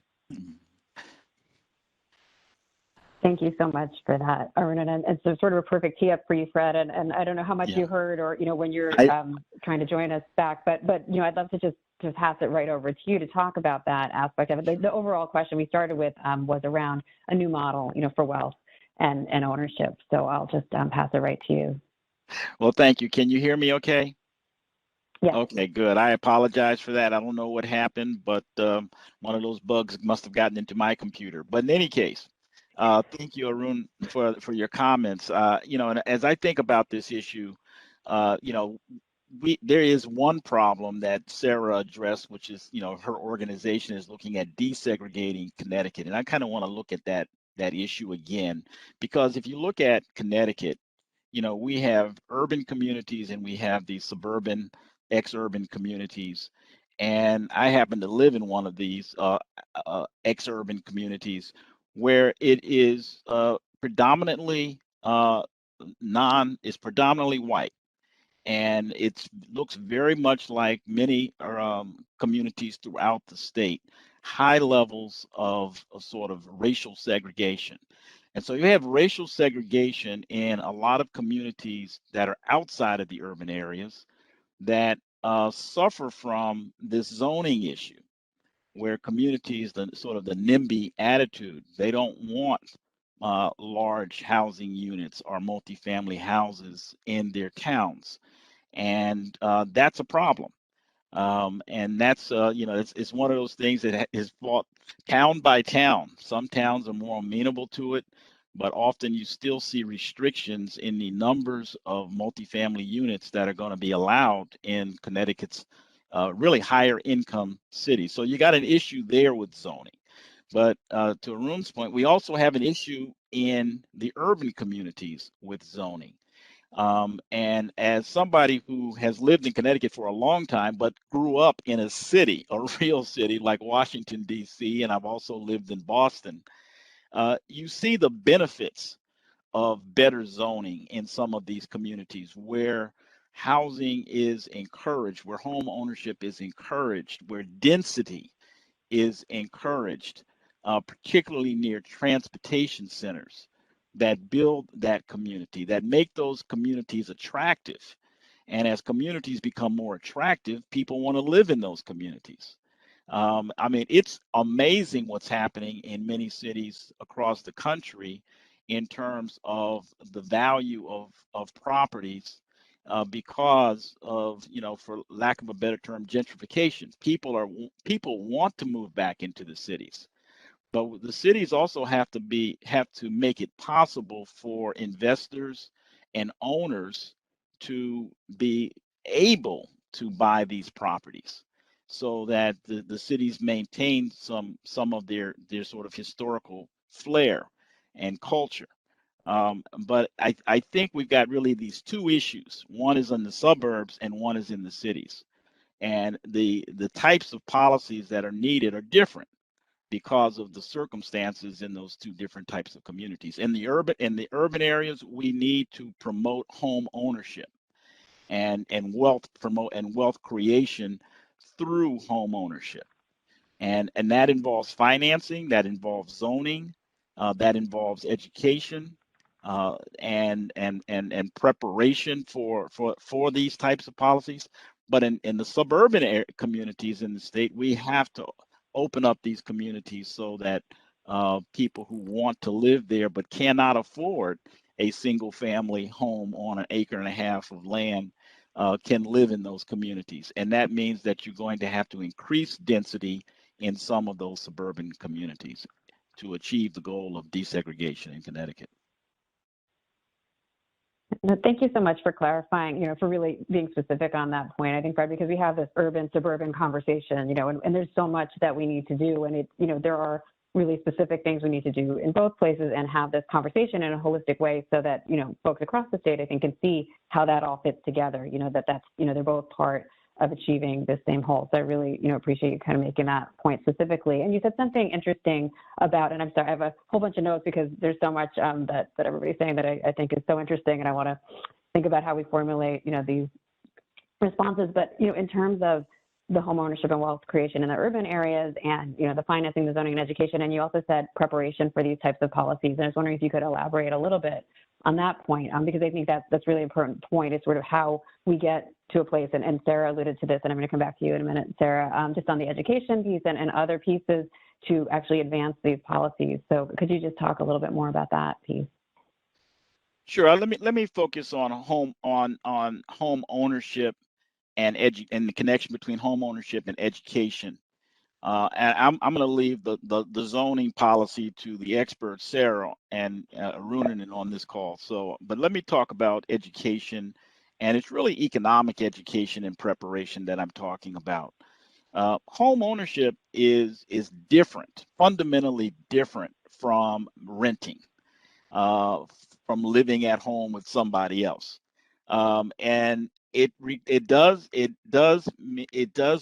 Thank you so much for that, Arun. And it's sort of a perfect tee up for you, Fred. And I don't know how much you heard, or when you're trying to join us back, but I'd love to just pass it right over to you to talk about that aspect of it. The overall question we started with was around a new model, for wealth and ownership. So I'll just pass it right to you. Well, thank you. Can you hear me okay? Yeah. Okay, good. I apologize for that. I don't know what happened, but one of those bugs must have gotten into my computer. But in any case, thank you, Arun, for your comments. And as I think about this issue, there is one problem that Sara addressed, which is, her organization is looking at desegregating Connecticut. And I kind of want to look at that issue again, because if you look at Connecticut, we have urban communities and we have these suburban, ex-urban communities. And I happen to live in one of these ex-urban communities where it is predominantly white. And it looks very much like many communities throughout the state, high levels of sort of racial segregation. And so you have racial segregation in a lot of communities that are outside of the urban areas that suffer from this zoning issue. where communities, the sort of the NIMBY attitude, they don't want large housing units or multifamily houses in their towns, and that's a problem. And that's it's one of those things that is fought town by town. Some towns are more amenable to it, but often you still see restrictions in the numbers of multifamily units that are going to be allowed in Connecticut's really higher income cities. So you got an issue there with zoning. But to Arun's point, we also have an issue in the urban communities with zoning. And as somebody who has lived in Connecticut for a long time, but grew up in a city, a real city like Washington, D.C., and I've also lived in Boston, you see the benefits of better zoning in some of these communities where housing is encouraged, where home ownership is encouraged, where density is encouraged, particularly near transportation centers that build that community, that make those communities attractive. And as communities become more attractive, people want to live in those communities. I mean, it's amazing what's happening in many cities across the country in terms of the value of properties because of, for lack of a better term, gentrification. People want to move back into the cities, but the cities also have to make it possible for investors and owners to be able to buy these properties so that the cities maintain some of their sort of historical flair and culture. But I think we've got really these two issues. One is in the suburbs and one is in the cities. And the types of policies that are needed are different because of the circumstances in those two different types of communities. In the urban areas, we need to promote home ownership and wealth creation through home ownership. And that involves financing, that involves zoning, that involves education, and preparation for these types of policies. But in the suburban communities in the state, we have to open up these communities so that people who want to live there but cannot afford a single family home on an acre and a half of land can live in those communities. And that means that you're going to have to increase density in some of those suburban communities to achieve the goal of desegregation in Connecticut. No, thank you so much for clarifying, for really being specific on that point. I think, Fred, because we have this urban suburban conversation, and there's so much that we need to do, and there are really specific things we need to do in both places and have this conversation in a holistic way so that, folks across the state, I think, can see how that all fits together, that's, they're both part of achieving the same whole. So I really, appreciate you kind of making that point specifically. And you said something interesting about, and I'm sorry, I have a whole bunch of notes because there's so much that everybody's saying that I think is so interesting, and I want to think about how we formulate, these responses. But, in terms of the home ownership and wealth creation in the urban areas and, the financing, the zoning and education, and you also said preparation for these types of policies. And I was wondering if you could elaborate a little bit on that point, because I think that's really important point is sort of how we get to a place, and Sara alluded to this, and I'm going to come back to you in a minute, Sara, just on the education piece and other pieces to actually advance these policies. So could you just talk a little bit more about that piece? Sure. Let me focus on home ownership and the connection between home ownership and education. And I'm going to leave the zoning policy to the experts, Sara and Arunan, on this call. But let me talk about education, and it's really economic education and preparation that I'm talking about. Home ownership is different, fundamentally different from renting, from living at home with somebody else, and it does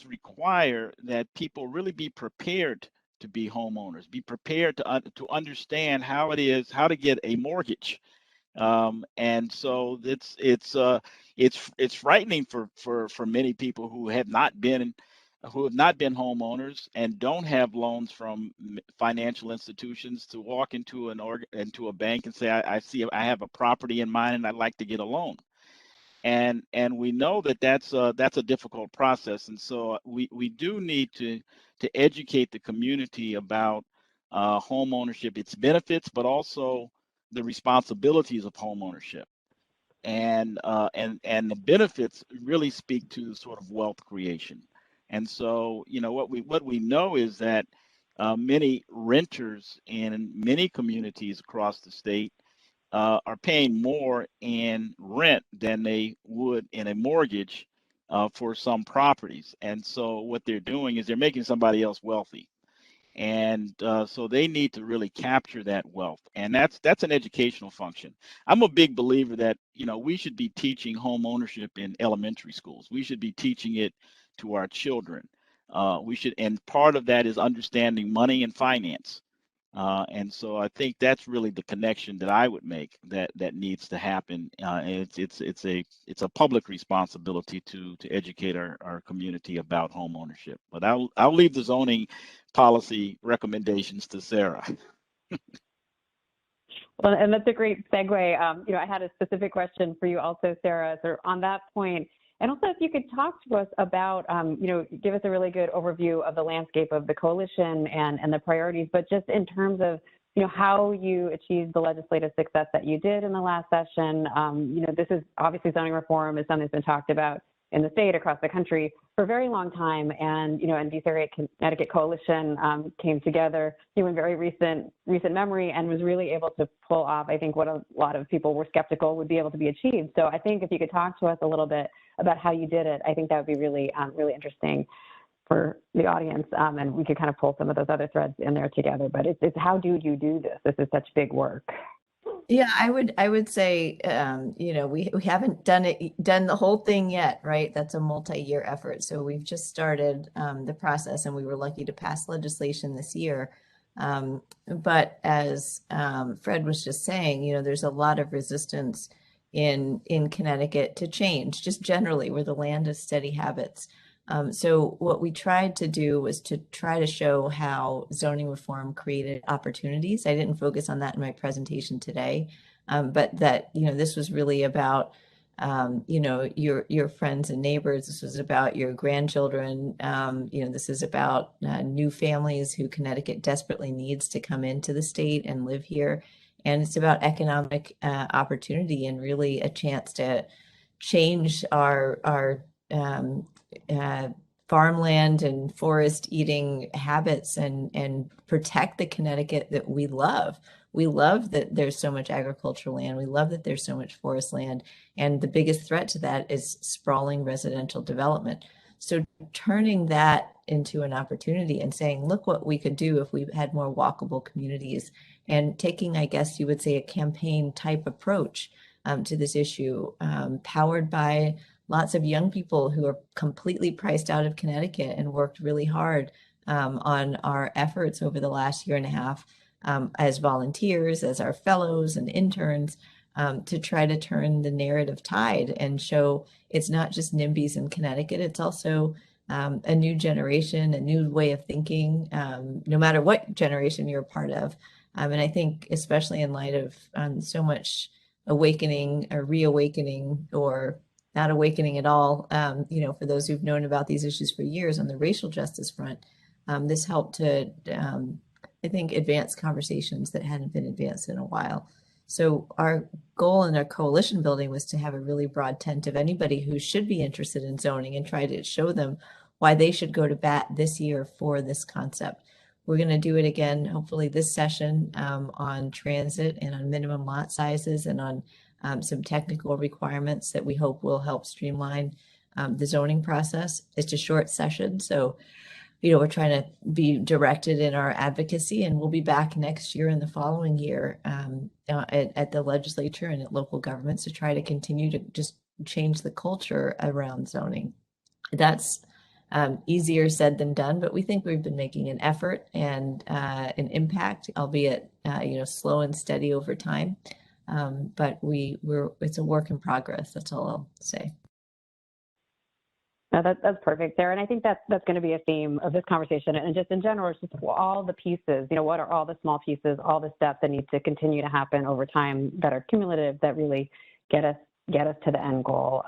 require that people really be prepared to be homeowners, be prepared to understand how to get a mortgage, and so it's frightening for many people who have not been homeowners and don't have loans from financial institutions to walk into a bank and say, I have a property in mind and I'd like to get a loan. and we know that that's a difficult process. And so we do need to educate the community about home ownership, its benefits, but also the responsibilities of home ownership. And the benefits really speak to sort of wealth creation. And so, you know, what we know is that many renters in many communities across the state are paying more in rent than they would in a mortgage for some properties. And so what they're doing is they're making somebody else wealthy. And so they need to really capture that wealth, and that's an educational function. I'm a big believer that, you know, we should be teaching home ownership in elementary schools. We should be teaching it to our children. We should, and part of that is understanding money and finance. And so I think that's really the connection that I would make that needs to happen. And it's a public responsibility to educate our community about home ownership. But I'll leave the zoning policy recommendations to Sara. Well, and that's a great segue. You know, I had a specific question for you also, Sara, so on that point. And also, if you could talk to us about, you know, give us a really good overview of the landscape of the coalition and the priorities, but just in terms of, you know, how you achieved the legislative success that you did in the last session. You know, this is obviously zoning reform is something that's been talked about in the state, across the country for a very long time. And, you know, and Desegregate Connecticut Coalition came together, you know, in very recent memory, and was really able to pull off, I think, what a lot of people were skeptical would be able to be achieved. So I think if you could talk to us a little bit about how you did it, I think that would be really, really interesting for the audience. And we could kind of pull some of those other threads in there together, but it's how do you do this? This is such big work. Yeah, I would say, you know, we haven't done the whole thing yet, right? That's a multi-year effort. So we've just started the process, and we were lucky to pass legislation this year. But as Fred was just saying, you know, there's a lot of resistance in Connecticut to change, just generally. We're the land of steady habits. So what we tried to do was to try to show how zoning reform created opportunities. I didn't focus on that in my presentation today, but that, you know, this was really about, you know, your friends and neighbors. This was about your grandchildren. You know, this is about new families who Connecticut desperately needs to come into the state and live here. And it's about economic opportunity and really a chance to change our farmland and forest eating habits and protect the Connecticut that we love. We love that there's so much agricultural land. We love that there's so much forest land. And the biggest threat to that is sprawling residential development. So turning that into an opportunity and saying, look what we could do if we had more walkable communities, and taking, I guess you would say, a campaign type approach to this issue, powered by lots of young people who are completely priced out of Connecticut and worked really hard on our efforts over the last year and a half as volunteers, as our fellows and interns, to try to turn the narrative tide and show it's not just NIMBYs in Connecticut, it's also a new generation, a new way of thinking, no matter what generation you're a part of. And I think especially in light of so much awakening or reawakening, or not awakening at all, you know, for those who've known about these issues for years on the racial justice front, this helped to, I think, advance conversations that hadn't been advanced in a while. So our goal in our coalition building was to have a really broad tent of anybody who should be interested in zoning and try to show them why they should go to bat this year for this concept. We're going to do it again, hopefully this session, on transit and on minimum lot sizes and on some technical requirements that we hope will help streamline the zoning process. It's a short session, so, you know, we're trying to be directed in our advocacy, and we'll be back next year and the following year at the legislature and at local governments to try to continue to just change the culture around zoning. That's easier said than done, but we think we've been making an effort and an impact, albeit you know, slow and steady over time. But it's a work in progress. That's all I'll say. No, that's perfect, Sara. And I think that's going to be a theme of this conversation. And just in general, it's just all the pieces, you know, what are all the small pieces, all the steps that need to continue to happen over time that are cumulative, that really get us get us to the end goal.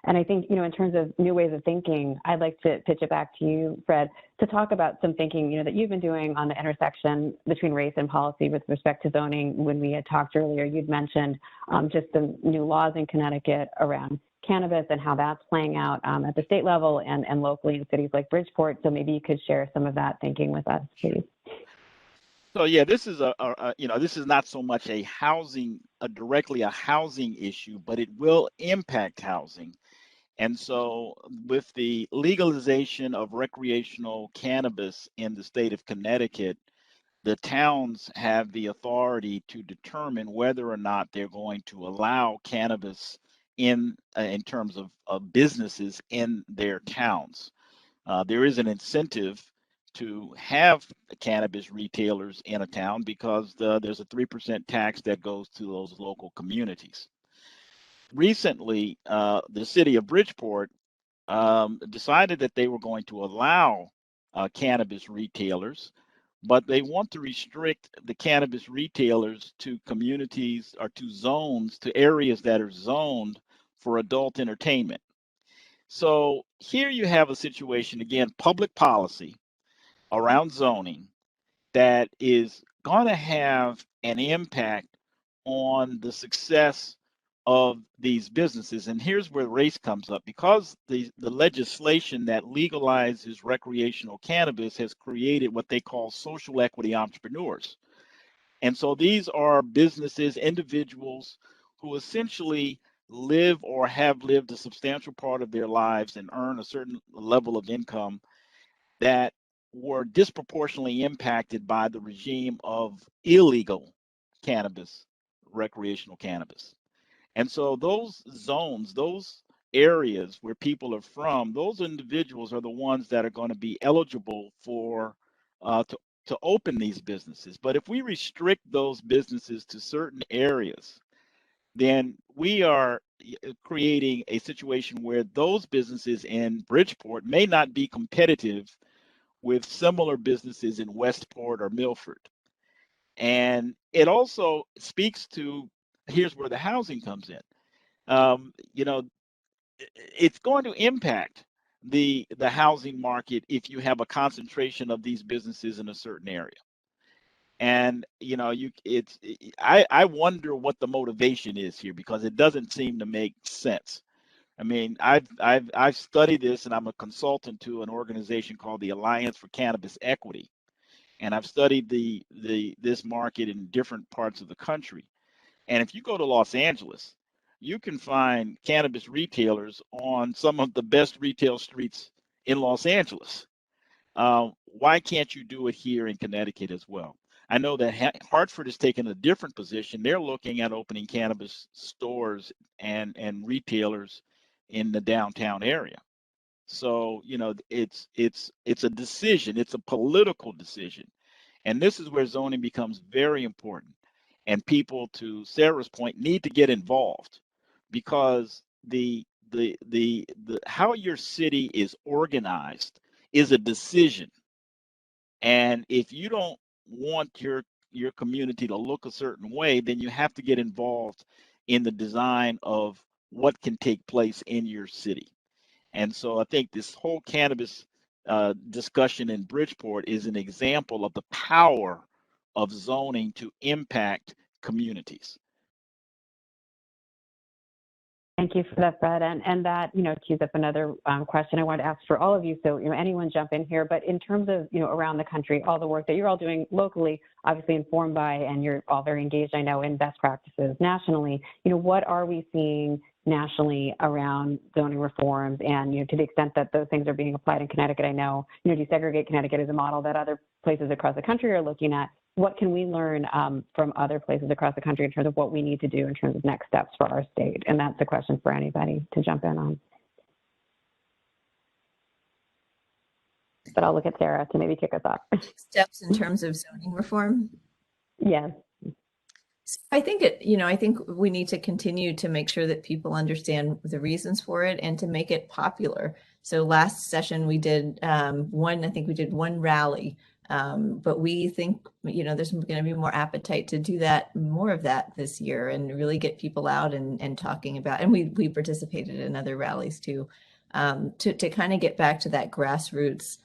And I think, in terms of new ways of thinking, I'd like to pitch it back to you, Fred, to talk about some thinking, that you've been doing on the intersection between race and policy with respect to zoning. When we had talked earlier, you'd mentioned just the new laws in Connecticut around cannabis and how that's playing out at the state level and locally in cities like Bridgeport. So maybe you could share some of that thinking with us, please. So yeah, this is this is not so much directly a housing issue, but it will impact housing. And so with the legalization of recreational cannabis in the state of Connecticut, the towns have the authority to determine whether or not they're going to allow cannabis in terms of businesses in their towns. There is an incentive to have cannabis retailers in a town because there's a 3% tax that goes to those local communities. Recently, the city of Bridgeport decided that they were going to allow cannabis retailers, but they want to restrict the cannabis retailers to communities or to zones, to areas that are zoned for adult entertainment. So here you have a situation, again, public policy around zoning that is going to have an impact on the success of these businesses. And here's where race comes up. Because the legislation that legalizes recreational cannabis has created what they call social equity entrepreneurs. And so these are businesses, individuals who essentially live or have lived a substantial part of their lives and earn a certain level of income that were disproportionately impacted by the regime of illegal cannabis, recreational cannabis. And so those zones, those areas where people are from, those individuals are the ones that are going to be eligible for to open these businesses. But if we restrict those businesses to certain areas, then we are creating a situation where those businesses in Bridgeport may not be competitive with similar businesses in Westport or Milford. And it also speaks to, here's where the housing comes in. It's going to impact the housing market if you have a concentration of these businesses in a certain area. And I wonder what the motivation is here, because it doesn't seem to make sense. I mean, I've studied this, and I'm a consultant to an organization called the Alliance for Cannabis Equity, and I've studied this market in different parts of the country. And if you go to Los Angeles, you can find cannabis retailers on some of the best retail streets in Los Angeles. Why can't you do it here in Connecticut as well? I know that Hartford has taken a different position. They're looking at opening cannabis stores and retailers in the downtown area. So, it's a decision. It's a political decision. And this is where zoning becomes very important. And people, to Sarah's point, need to get involved, because the how your city is organized is a decision. And if you don't want your community to look a certain way, then you have to get involved in the design of what can take place in your city. And so I think this whole cannabis discussion in Bridgeport is an example of the power of zoning to impact communities. Thank you for that, Fred. And that, cues up another question I wanted to ask for all of you. So, anyone jump in here, but in terms of, around the country, all the work that you're all doing locally, obviously informed by, and you're all very engaged, I know, in best practices nationally, what are we seeing nationally around zoning reforms? And, to the extent that those things are being applied in Connecticut, I know, Desegregate Connecticut is a model that other places across the country are looking at. What can we learn from other places across the country in terms of what we need to do in terms of next steps for our state? And that's a question for anybody to jump in on. But I'll look at Sara to maybe kick us off. Steps in terms of zoning reform? Yes. I think I think we need to continue to make sure that people understand the reasons for it and to make it popular. So last session we did one rally But we think, there's going to be more appetite to do that, more of that this year, and really get people out and talking about, and we participated in other rallies too, to kind of get back to that grassroots,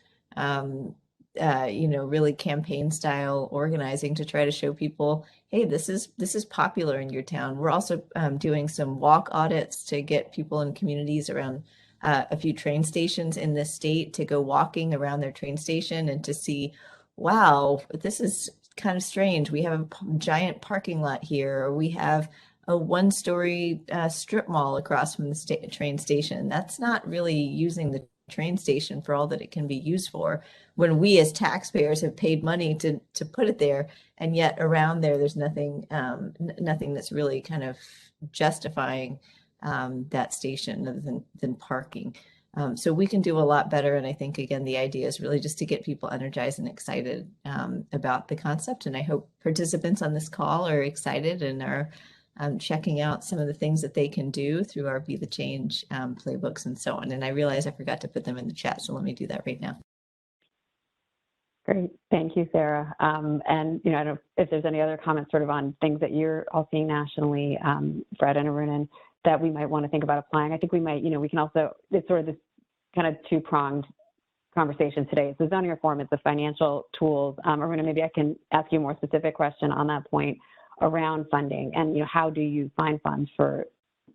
really campaign style organizing to try to show people, hey, this is popular in your town. We're also doing some walk audits to get people in communities around a few train stations in this state to go walking around their train station and to see, wow, this is kind of strange. We have a giant parking lot here, or we have a one-story strip mall across from the train station. That's not really using the train station for all that it can be used for, when we as taxpayers have paid money to put it there, and yet around there's nothing that's really kind of justifying that station other than parking. So we can do a lot better. And I think, again, the idea is really just to get people energized and excited about the concept. And I hope participants on this call are excited and are checking out some of the things that they can do through our Be the Change playbooks and so on. And I realize I forgot to put them in the chat, so let me do that right now. Great, thank you, Sarah. And I don't know if there's any other comments sort of on things that you're all seeing nationally, Fred and Arunan, that we might want to think about applying. I think we might, we can also, it's sort of this kind of two-pronged conversation today. It's the zoning reform, it's the financial tools. Arunan, maybe I can ask you a more specific question on that point around funding, and how do you find funds for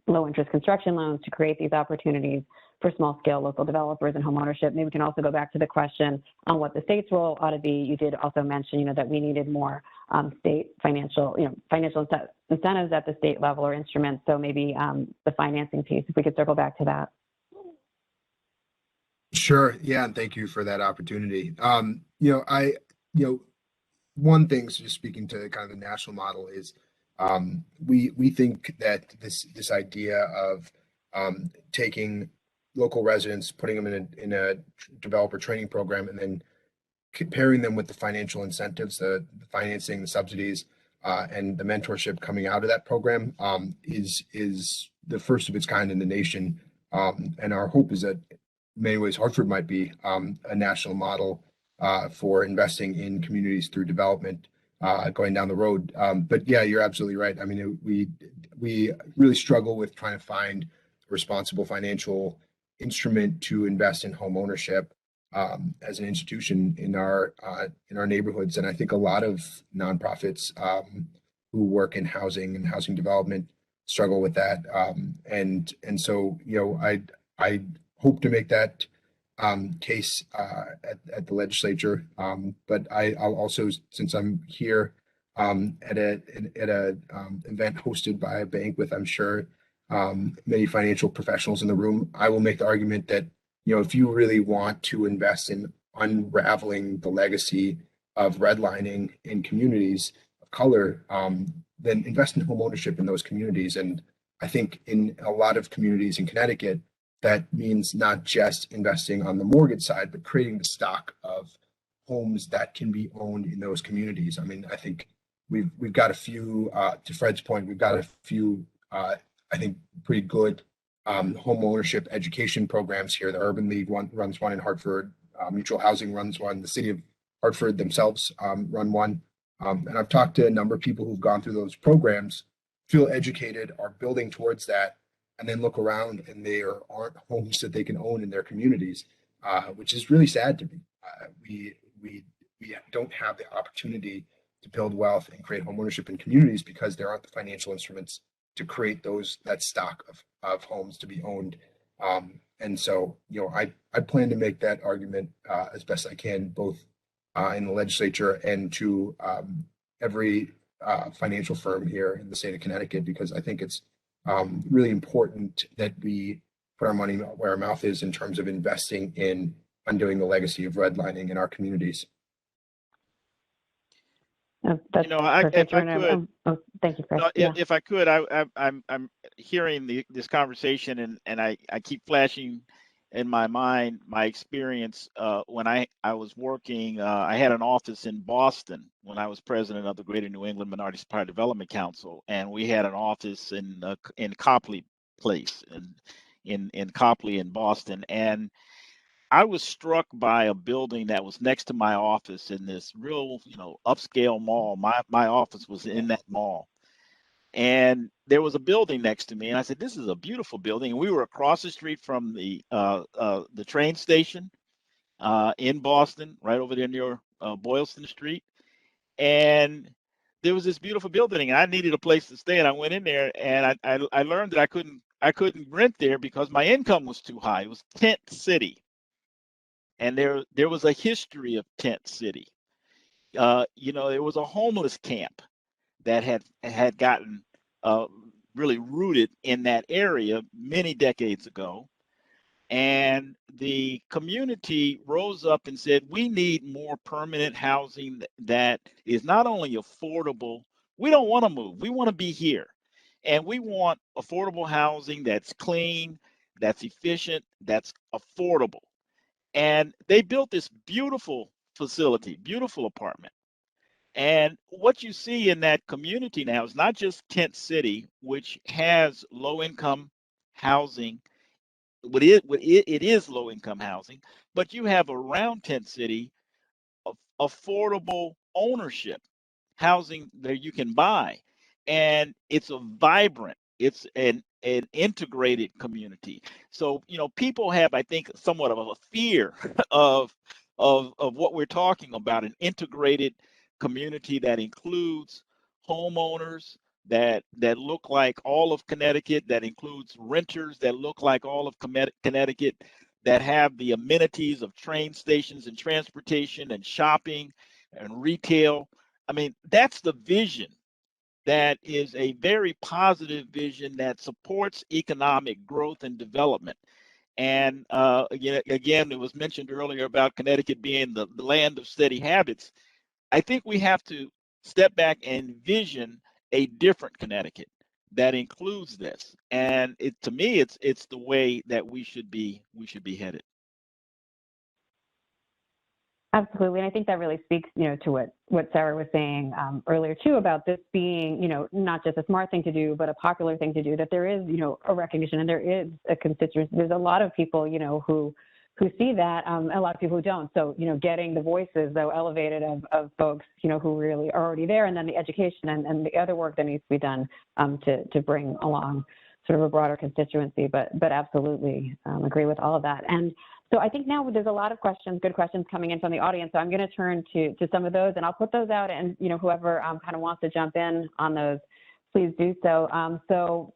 low-interest construction loans to create these opportunities for small-scale local developers and homeownership? Maybe we can also go back to the question on what the state's role ought to be. You did also mention, that we needed more state financial incentives at the state level or instruments. So maybe the financing piece, if we could circle back to that. Sure. Yeah, and thank you for that opportunity. One thing, so just speaking to kind of the national model, is we think that this idea of taking local residents, putting them in a developer training program, and then pairing them with the financial incentives, the financing, the subsidies, and the mentorship coming out of that program is the first of its kind in the nation. And our hope is that in many ways Hartford might be a national model for investing in communities through development going down the road. But yeah, you're absolutely right. I mean, we really struggle with trying to find a responsible financial instrument to invest in home ownership as an institution in our neighborhoods. And I think a lot of nonprofits who work in housing and housing development struggle with that. And so, I hope to make that case at the legislature. But I'll also, since I'm here at a event hosted by a bank with, I'm sure, many financial professionals in the room, I will make the argument that, if you really want to invest in unraveling the legacy of redlining in communities of color, then invest in home ownership in those communities. And I think in a lot of communities in Connecticut, that means not just investing on the mortgage side, but creating the stock of homes that can be owned in those communities. I mean, I think we've got a few, to Fred's point, we've got a few, I think, pretty good home ownership education programs here. The Urban League runs one in Hartford, Mutual Housing runs one, the city of Hartford themselves run one. And I've talked to a number of people who've gone through those programs, feel educated, are building towards that, and then look around and there aren't homes that they can own in their communities, which is really sad to me. We don't have the opportunity to build wealth and create home ownership in communities because there aren't the financial instruments to create that stock of homes to be owned. And so, I plan to make that argument as best I can, both in the legislature and to every financial firm here in the state of Connecticut, because I think it's really important that we put our money where our mouth is in terms of investing in undoing the legacy of redlining in our communities. That's if I could, thank you, Chris. If I could, I'm hearing this conversation, and I keep flashing in my mind my experience when I was working. I had an office in Boston when I was president of the Greater New England Minority Supplier Development Council, and we had an office in Copley Place in Copley in Boston. And I was struck by a building that was next to my office in this real, upscale mall. My office was in that mall. And there was a building next to me, and I said, "This is a beautiful building." And we were across the street from the train station in Boston, right over there near Boylston Street. And there was this beautiful building, and I needed a place to stay. And I went in there, and I learned that I couldn't rent there because my income was too high. It was Tent City, and there was a history of Tent City. There was a homeless camp that had gotten really rooted in that area many decades ago. And the community rose up and said, we need more permanent housing that is not only affordable. We don't want to move. We want to be here. And we want affordable housing that's clean, that's efficient, that's affordable. And they built this beautiful facility, beautiful apartment. And what you see in that community now is not just Tent City, which has low-income housing. It is low-income housing, but you have around Tent City affordable ownership housing that you can buy, and it's a vibrant, it's an integrated community. So people have, I think, somewhat of a fear of what we're talking about, an integrated community that includes homeowners that look like all of Connecticut, that includes renters that look like all of Connecticut, that have the amenities of train stations and transportation and shopping and retail. I mean, that's the vision. That is a very positive vision that supports economic growth and development. And again, it was mentioned earlier about Connecticut being the land of steady habits. I think we have to step back and envision a different Connecticut that includes this. And to me, it's the way that we should be headed. Absolutely, and I think that really speaks, to what Sara was saying earlier too, about this being, not just a smart thing to do, but a popular thing to do. That there is, a recognition, and there is a constituency. There's a lot of people, who see that, a lot of people who don't. So, getting the voices, though, elevated of folks, who really are already there, and then the education and the other work that needs to be done to bring along sort of a broader constituency. But absolutely agree with all of that. And so I think now there's a lot of questions, good questions coming in from the audience. So I'm going to turn to some of those, and I'll put those out, and whoever kind of wants to jump in on those, please do so. So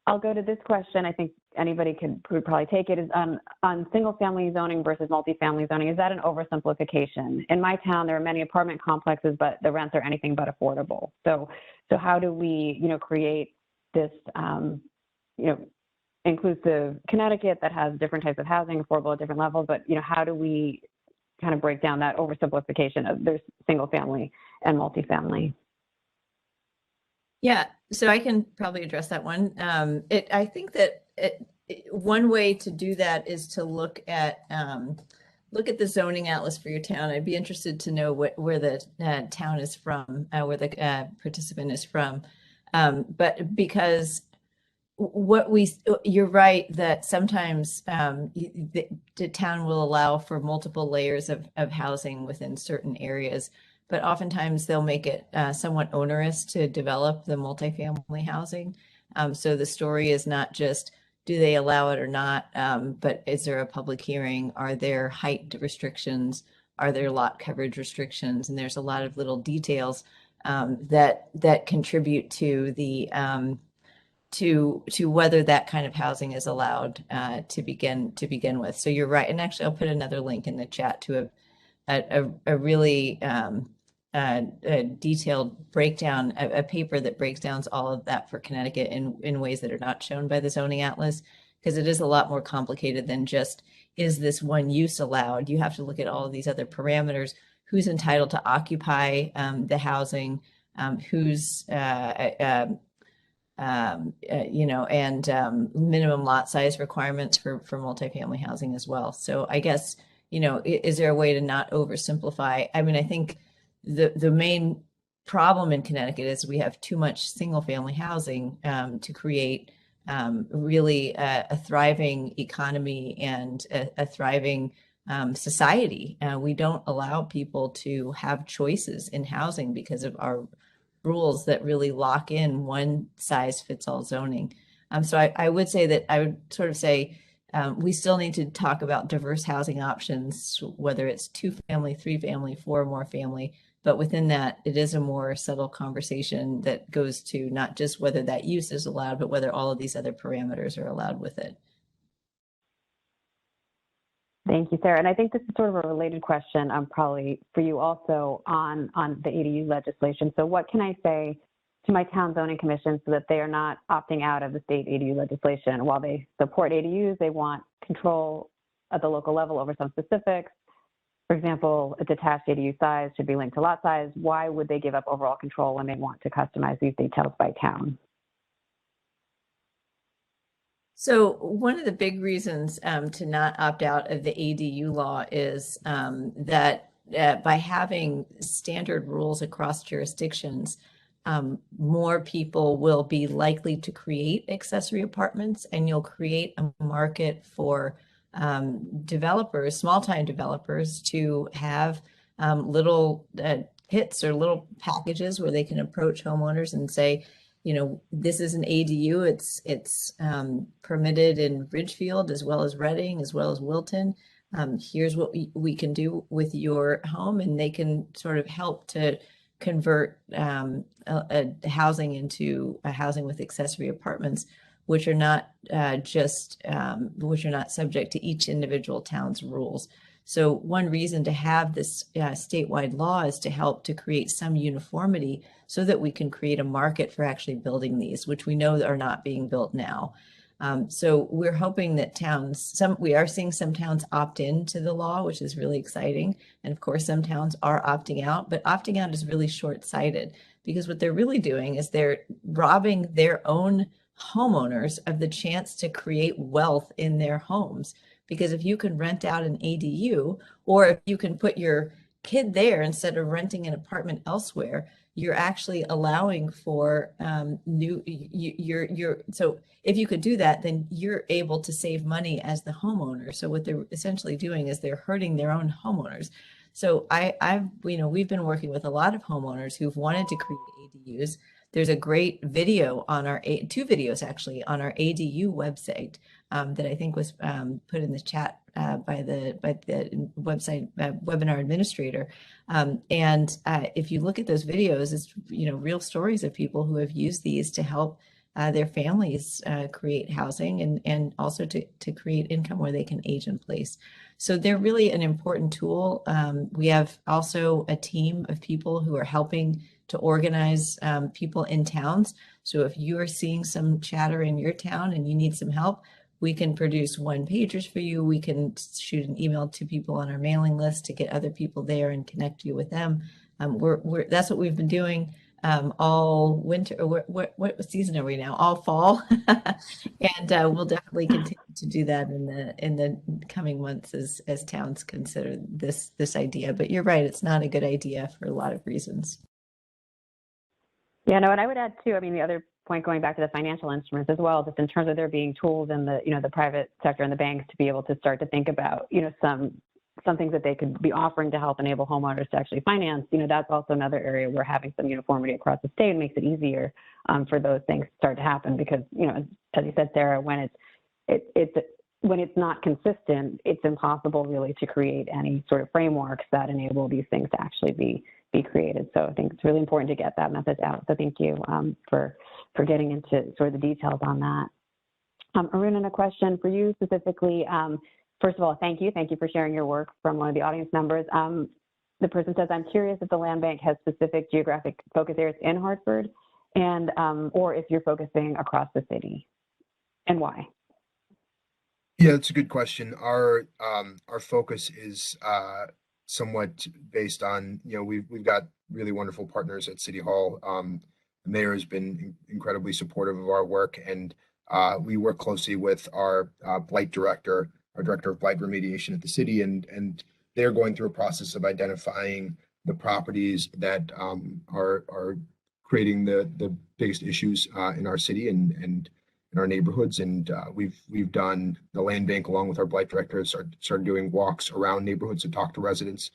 I'll go to this question. I think anybody could probably take it. Is on single-family zoning versus multifamily zoning. Is that an oversimplification? In my town, there are many apartment complexes, but the rents are anything but affordable. So how do we, create this, inclusive Connecticut that has different types of housing, affordable at different levels, but how do we kind of break down that oversimplification of there's single family and multifamily? Yeah, so I can probably address that one. I think that one way to do that is to look at the zoning atlas for your town. I'd be interested to know where the town is from, where the participant is from, but because you're right that sometimes the town will allow for multiple layers of housing within certain areas, but oftentimes they'll make it somewhat onerous to develop the multifamily housing. So the story is not just, do they allow it or not, but is there a public hearing? Are there height restrictions? Are there lot coverage restrictions? And there's a lot of little details that contribute to the to whether that kind of housing is allowed to begin with. So you're right, and actually I'll put another link in the chat to a really a detailed breakdown, a paper that breaks down all of that for Connecticut in ways that are not shown by the zoning atlas, because it is a lot more complicated than just, is this one use allowed? You have to look at all of these other parameters: who's entitled to occupy the housing, who's and minimum lot size requirements for multifamily housing as well. So I guess, is there a way to not oversimplify? I mean, I think the main problem in Connecticut is we have too much single family housing to create really a thriving economy and a thriving society. We don't allow people to have choices in housing because of our rules that really lock in one size fits all zoning. So I would say that I would sort of say we still need to talk about diverse housing options, whether it's 2-family, 3-family, 4 or more family. But within that, it is a more subtle conversation that goes to not just whether that use is allowed, but whether all of these other parameters are allowed with it. Thank you, Sarah. And I think this is sort of a related question, probably for you also on the ADU legislation. So what can I say to my town zoning commission so that they are not opting out of the state ADU legislation? While they support ADUs, they want control at the local level over some specifics. For example, a detached ADU size should be linked to lot size. Why would they give up overall control when they want to customize these details by town? So one of the big reasons to not opt out of the ADU law is that by having standard rules across jurisdictions, more people will be likely to create accessory apartments, and you'll create a market for developers, small-time developers, to have little kits or little packages where they can approach homeowners and say, you know, this is an ADU. It's permitted in Ridgefield as well as Reading as well as Wilton. Here's what we can do with your home, and they can sort of help to convert a housing into a housing with accessory apartments, which are not which are not subject to each individual town's rules. So one reason to have this statewide law is to help to create some uniformity so that we can create a market for actually building these, which we know are not being built now. So we're hoping that we are seeing some towns opt into the law, which is really exciting. And of course, some towns are opting out, but opting out is really short-sighted, because what they're really doing is they're robbing their own homeowners of the chance to create wealth in their homes. Because if you can rent out an ADU, or if you can put your kid there instead of renting an apartment elsewhere, you're actually allowing for so if you could do that, then you're able to save money as the homeowner. So what they're essentially doing is they're hurting their own homeowners. So we've been working with a lot of homeowners who've wanted to create ADUs. There's a great video on two videos actually on our ADU website that I think was put in the chat by the website webinar administrator. If you look at those videos, it's real stories of people who have used these to help their families create housing and also to create income where they can age in place. So they're really an important tool. We have also a team of people who are helping to organize people in towns. So if you are seeing some chatter in your town and you need some help, we can produce one-pagers for you. We can shoot an email to people on our mailing list to get other people there and connect you with them. That's what we've been doing all winter. What season are we now? All fall, and we'll definitely continue to do that in the coming months as towns consider this idea. But you're right; it's not a good idea for a lot of reasons. Yeah, no, and I would add too, I mean, the other point going back to the financial instruments as well, just in terms of there being tools in the private sector and the banks to be able to start to think about, some things that they could be offering to help enable homeowners to actually finance, that's also another area where having some uniformity across the state makes it easier for those things to start to happen. Because, as you said, Sarah, when it's not consistent, it's impossible really to create any sort of frameworks that enable these things to actually be created. So I think it's really important to get that message out. So thank you for getting into sort of the details on that. Arun, a question for you specifically. First of all, thank you for sharing your work from one of the audience members. The person says, I'm curious if the land bank has specific geographic focus areas in Hartford, and or if you're focusing across the city, and why? Yeah, that's a good question. Our focus is somewhat based on, we've got really wonderful partners at City Hall. The mayor has been incredibly supportive of our work, and we work closely with our blight director, our director of blight remediation at the city, and they're going through a process of identifying the properties that are creating the biggest issues in our city, and in our neighborhoods. And we've done the land bank along with our blight directors, started doing walks around neighborhoods to talk to residents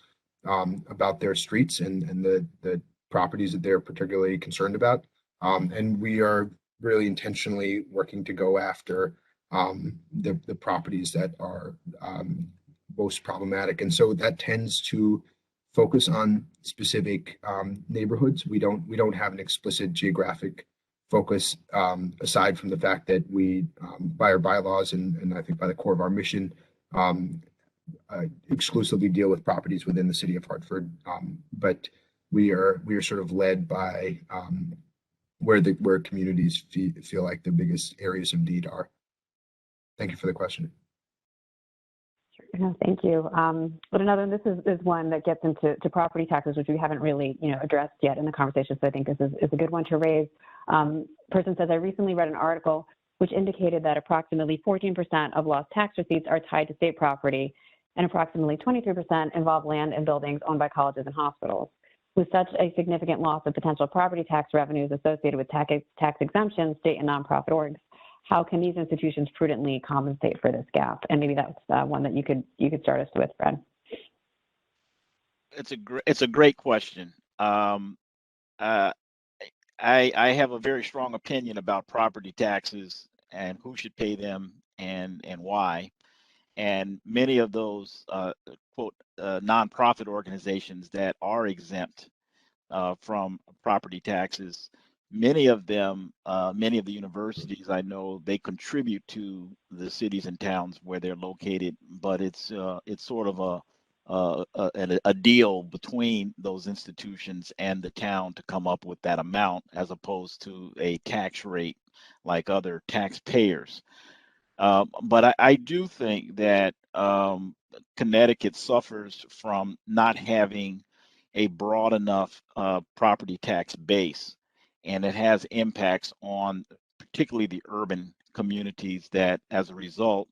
about their streets and the properties that they're particularly concerned about. And we are really intentionally working to go after the properties that are most problematic. And so that tends to focus on specific neighborhoods. We don't have an explicit geographic focus aside from the fact that we, by our bylaws and I think by the core of our mission, exclusively deal with properties within the city of Hartford. But we are sort of led by where communities feel like the biggest areas of need are. Thank you for the question. No, thank you. But another, this is one that gets into property taxes, which we haven't really, addressed yet in the conversation. So I think this is a good one to raise. Person says, I recently read an article which indicated that approximately 14% of lost tax receipts are tied to state property, and approximately 23% involve land and buildings owned by colleges and hospitals. With such a significant loss of potential property tax revenues associated with tax exemptions, state and nonprofit orgs, how can these institutions prudently compensate for this gap? And maybe that's one that you could start us with, Fred. It's a great question. I have a very strong opinion about property taxes and who should pay them and why. And many of those quote nonprofit organizations that are exempt from property taxes, many of them, many of the universities I know, they contribute to the cities and towns where they're located, but it's sort of a deal between those institutions and the town to come up with that amount, as opposed to a tax rate like other taxpayers. But I do think that Connecticut suffers from not having a broad enough property tax base, and it has impacts on particularly the urban communities that, as a result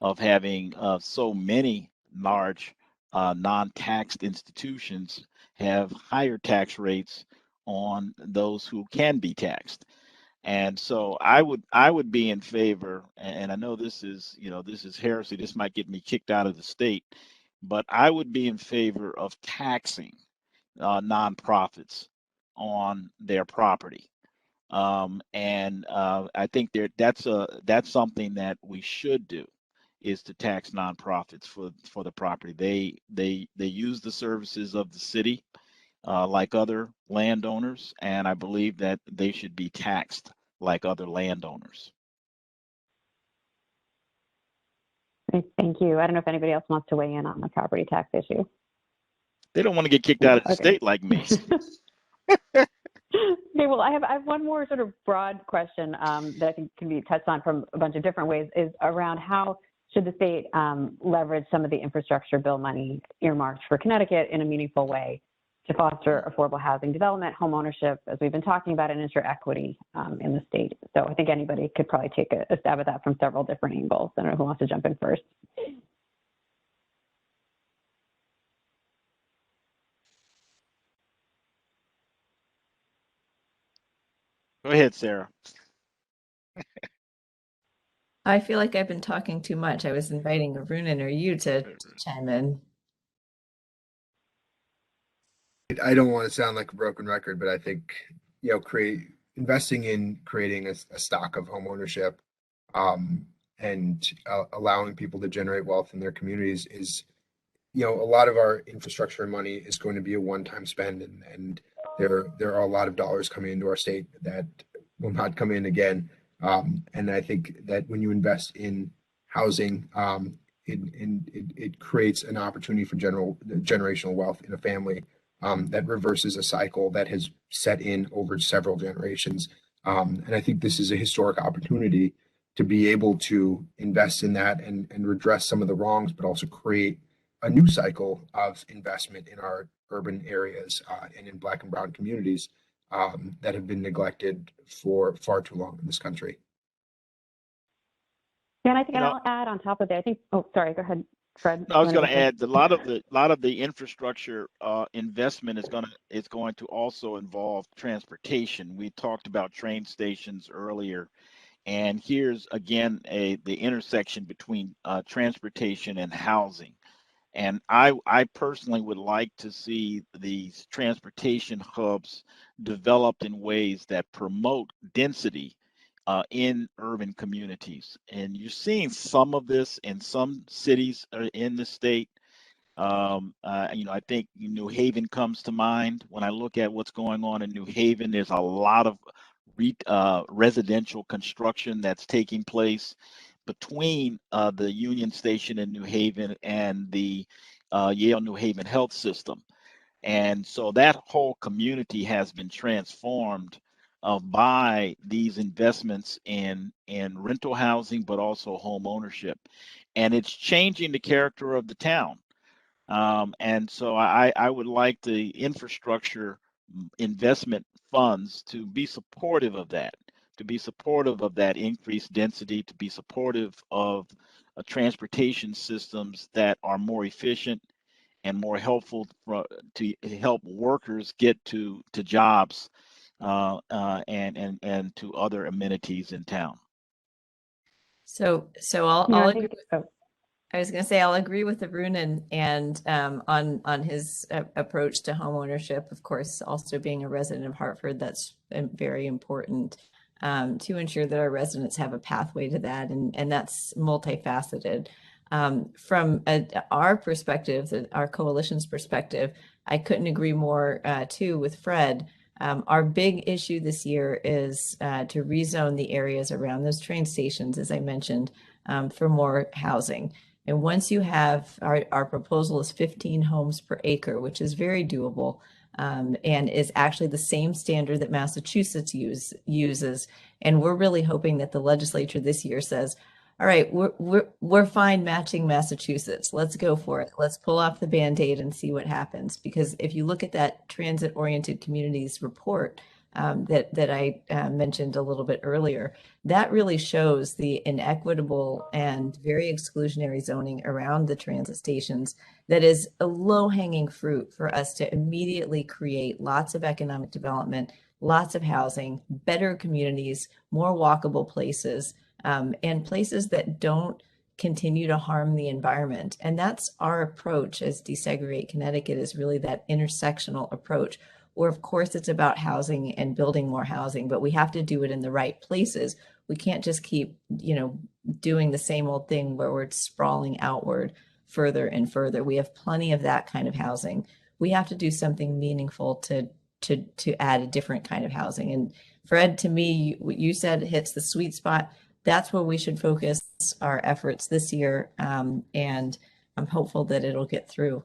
of having so many large non-taxed institutions, have higher tax rates on those who can be taxed. And so I would be in favor, and I know this is heresy, this might get me kicked out of the state, but I would be in favor of taxing nonprofits on their property. And I think that's something that we should do, is to tax nonprofits for the property. They use the services of the city like other landowners, and I believe that they should be taxed like other landowners. Thank you. I don't know if anybody else wants to weigh in on the property tax issue. They don't want to get kicked out of the state like me. Okay, well, I have one more sort of broad question that I think can be touched on from a bunch of different ways, is around how should the state leverage some of the infrastructure bill money earmarked for Connecticut in a meaningful way to foster affordable housing development, home ownership, as we've been talking about, and ensure equity in the state. So I think anybody could probably take a stab at that from several different angles. I don't know who wants to jump in first. Go ahead, Sara. I feel like I've been talking too much. I was inviting Arunan or you to chime in. I don't want to sound like a broken record, but I think, investing in creating a stock of home ownership and allowing people to generate wealth in their communities is, a lot of our infrastructure money is going to be a one-time spend, and there are a lot of dollars coming into our state that will not come in again. And I think that when you invest in housing, it creates an opportunity for generational wealth in a family. That reverses a cycle that has set in over several generations. And I think this is a historic opportunity to be able to invest in that and redress some of the wrongs, but also create a new cycle of investment in our urban areas and in Black and Brown communities that have been neglected for far too long in this country. Yeah, and I think, and I'll add on top of that, I think, oh, sorry, go ahead, Fred. I was going to add, a lot of the infrastructure investment is going to also involve transportation. We talked about train stations earlier, And here's again the intersection between transportation and housing. And I personally would like to see these transportation hubs developed in ways that promote density in urban communities. And you're seeing some of this in some cities in the state. I think New Haven comes to mind. When I look at what's going on in New Haven, there's a lot of residential construction that's taking place between the Union Station in New Haven and the Yale New Haven Health System. And so that whole community has been transformed by these investments in rental housing, but also home ownership. And it's changing the character of the town. And so I would like the infrastructure investment funds to be supportive of that, increased density, to be supportive of transportation systems that are more efficient and more helpful to help workers get to jobs and to other amenities in town. So I'll agree. I was going to say I'll agree with Arun and on his approach to home ownership. Of course, also being a resident of Hartford, that's very important to ensure that our residents have a pathway to that, and that's multifaceted. From our perspective, our coalition's perspective, I couldn't agree more too with Fred. Our big issue this year is to rezone the areas around those train stations, as I mentioned, for more housing. And once you have, our proposal is 15 homes per acre, which is very doable, and is actually the same standard that Massachusetts uses. And we're really hoping that the legislature this year says, all right, we're fine matching Massachusetts. Let's go for it. Let's pull off the Band-Aid and see what happens. Because if you look at that transit-oriented communities report that I mentioned a little bit earlier, that really shows the inequitable and very exclusionary zoning around the transit stations that is a low-hanging fruit for us to immediately create lots of economic development, lots of housing, better communities, more walkable places, and places that don't continue to harm the environment. And that's our approach as Desegregate Connecticut, is really that intersectional approach, where of course it's about housing and building more housing, but we have to do it in the right places. We can't just keep, doing the same old thing where we're sprawling outward further and further. We have plenty of that kind of housing. We have to do something meaningful to add a different kind of housing. And Fred, to me, what you said hits the sweet spot. That's where we should focus our efforts this year, and I'm hopeful that it'll get through.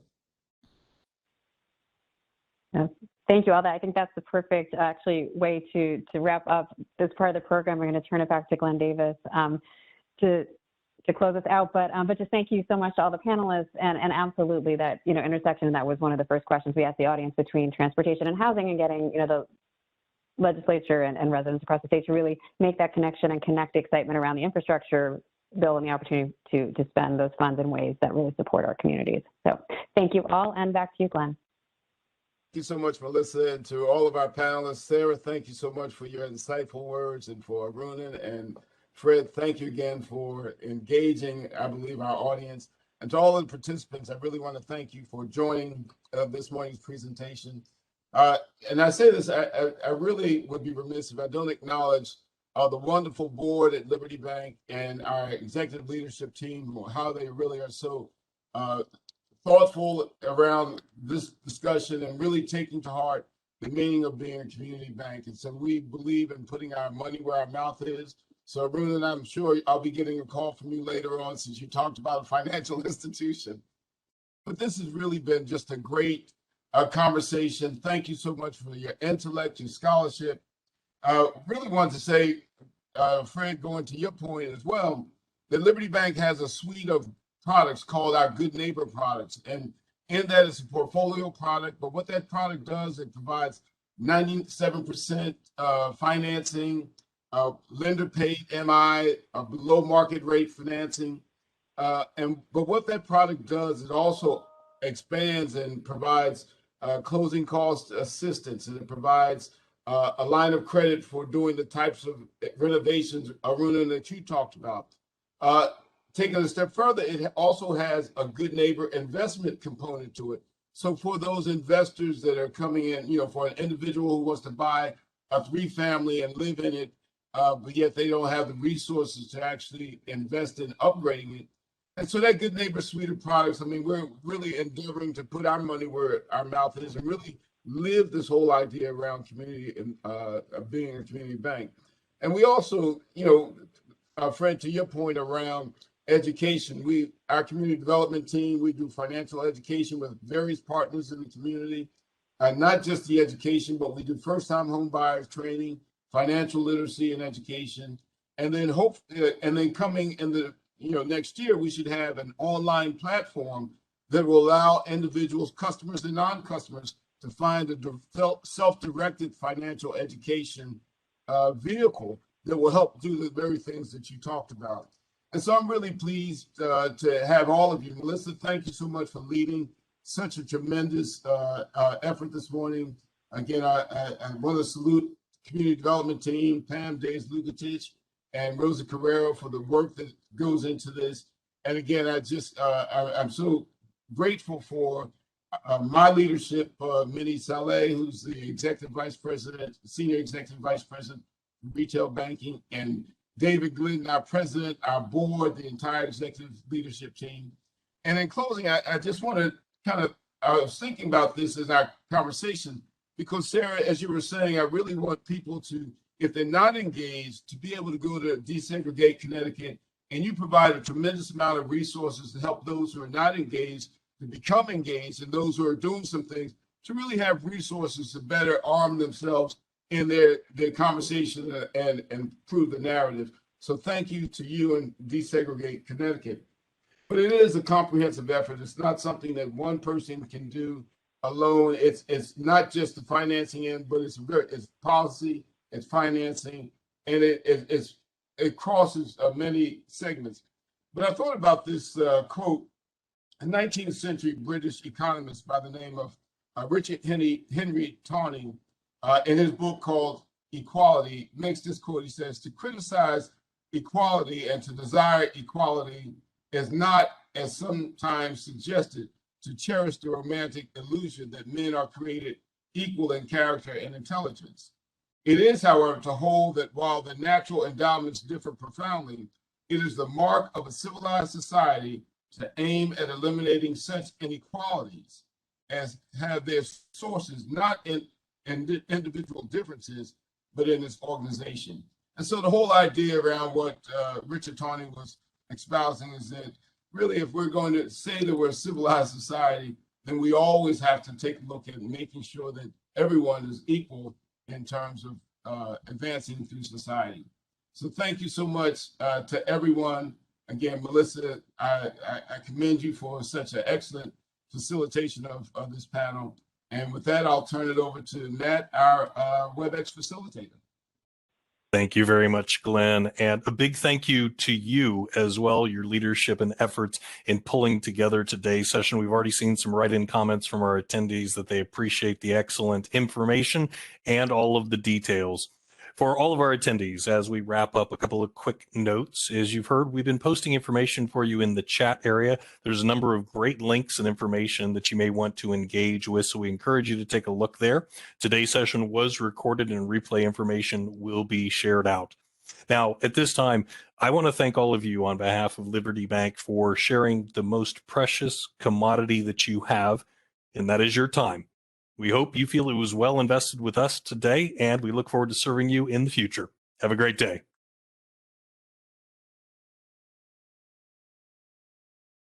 Thank you, Alda. I think that's the perfect, way to wrap up this part of the program. We're going to turn it back to Glenn Davis to close us out. But just thank you so much to all the panelists, and absolutely that intersection. That was one of the first questions we asked the audience, between transportation and housing, and getting the legislature and residents across the state to really make that connection and connect the excitement around the infrastructure bill and the opportunity to spend those funds in ways that really support our communities. So thank you all, and back to you, Glenn. Thank you so much, Melissa, and to all of our panelists. Sara, thank you so much for your insightful words, and for Arunan and Fred, thank you again for engaging, I believe, our audience. And to all of the participants, I really want to thank you for joining this morning's presentation. And I say this, I really would be remiss if I don't acknowledge the wonderful board at Liberty Bank and our executive leadership team, how they really are so thoughtful around this discussion and really taking to heart the meaning of being a community bank. And so we believe in putting our money where our mouth is. So Arun, I'm sure I'll be getting a call from you later on, since you talked about a financial institution. But this has really been just a great conversation. Thank you so much for your intellect, your scholarship. Really wanted to say, Fred, going to your point as well, that Liberty Bank has a suite of products called our Good Neighbor products. And in that, it's a portfolio product. But what that product does, it provides 97% financing, lender paid MI, below market rate financing. But what that product does, it also expands and provides closing cost assistance, and it provides a line of credit for doing the types of renovations, Arunan, that you talked about. Taking a step further, it also has a good neighbor investment component to it. So for those investors that are coming in, you know, for an individual who wants to buy a 3-family and live in it, but yet they don't have the resources to actually invest in upgrading it. And so that good neighbor suite of products, I mean, we're really endeavoring to put our money where our mouth is and really live this whole idea around community and being a community bank. And we also, you know, Fred, to your point around education, our community development team, we do financial education with various partners in the community, not just the education, but we do first-time home buyers training, financial literacy and education, and then coming in the next year, we should have an online platform that will allow individuals, customers and non-customers, to find a self-directed financial education vehicle that will help do the very things that you talked about. And so I'm really pleased to have all of you. Melissa, thank you so much for leading such a tremendous effort this morning. Again, I want to salute the community development team, Pam Days-Lukatich and Rosa Carrero, for the work that goes into this. And again, I'm so grateful for my leadership, Minnie Saleh, who's the executive vice president, senior executive vice president of retail banking, and David Glidden, our president, our board, the entire executive leadership team. And in closing, I just want to I was thinking about this as our conversation, because Sara, as you were saying, I really want people to, if they're not engaged, to be able to go to Desegregate Connecticut, and you provide a tremendous amount of resources to help those who are not engaged to become engaged, and those who are doing some things to really have resources to better arm themselves in their conversation and improve the narrative. So thank you to you and Desegregate Connecticut. But it is a comprehensive effort. It's not something that one person can do alone. It's not just the financing end, but it's policy, it's financing, and it crosses many segments. But I thought about this quote. A 19th century British economist by the name of Richard Henry Tawney, in his book called Equality, makes this quote. He says, "To criticize equality and to desire equality is not, as sometimes suggested, to cherish the romantic illusion that men are created equal in character and intelligence. It is, however, to hold that while the natural endowments differ profoundly, it is the mark of a civilized society to aim at eliminating such inequalities as have their sources not in individual differences, but in its organization." And so the whole idea around what Richard Tawney was espousing is that really, if we're going to say that we're a civilized society, then we always have to take a look at making sure that everyone is equal in terms of advancing through society. So thank you so much to everyone. Again, Melissa, I commend you for such an excellent facilitation of this panel. And with that, I'll turn it over to Matt, our WebEx facilitator. Thank you very much, Glenn. And a big thank you to you as well, your leadership and efforts in pulling together today's session. We've already seen some write-in comments from our attendees that they appreciate the excellent information and all of the details. For all of our attendees, as we wrap up, a couple of quick notes. As you've heard, we've been posting information for you in the chat area. There's a number of great links and information that you may want to engage with, so we encourage you to take a look there. Today's session was recorded and replay information will be shared out. Now, at this time, I want to thank all of you on behalf of Liberty Bank for sharing the most precious commodity that you have, and that is your time. We hope you feel it was well invested with us today, and we look forward to serving you in the future. Have a great day.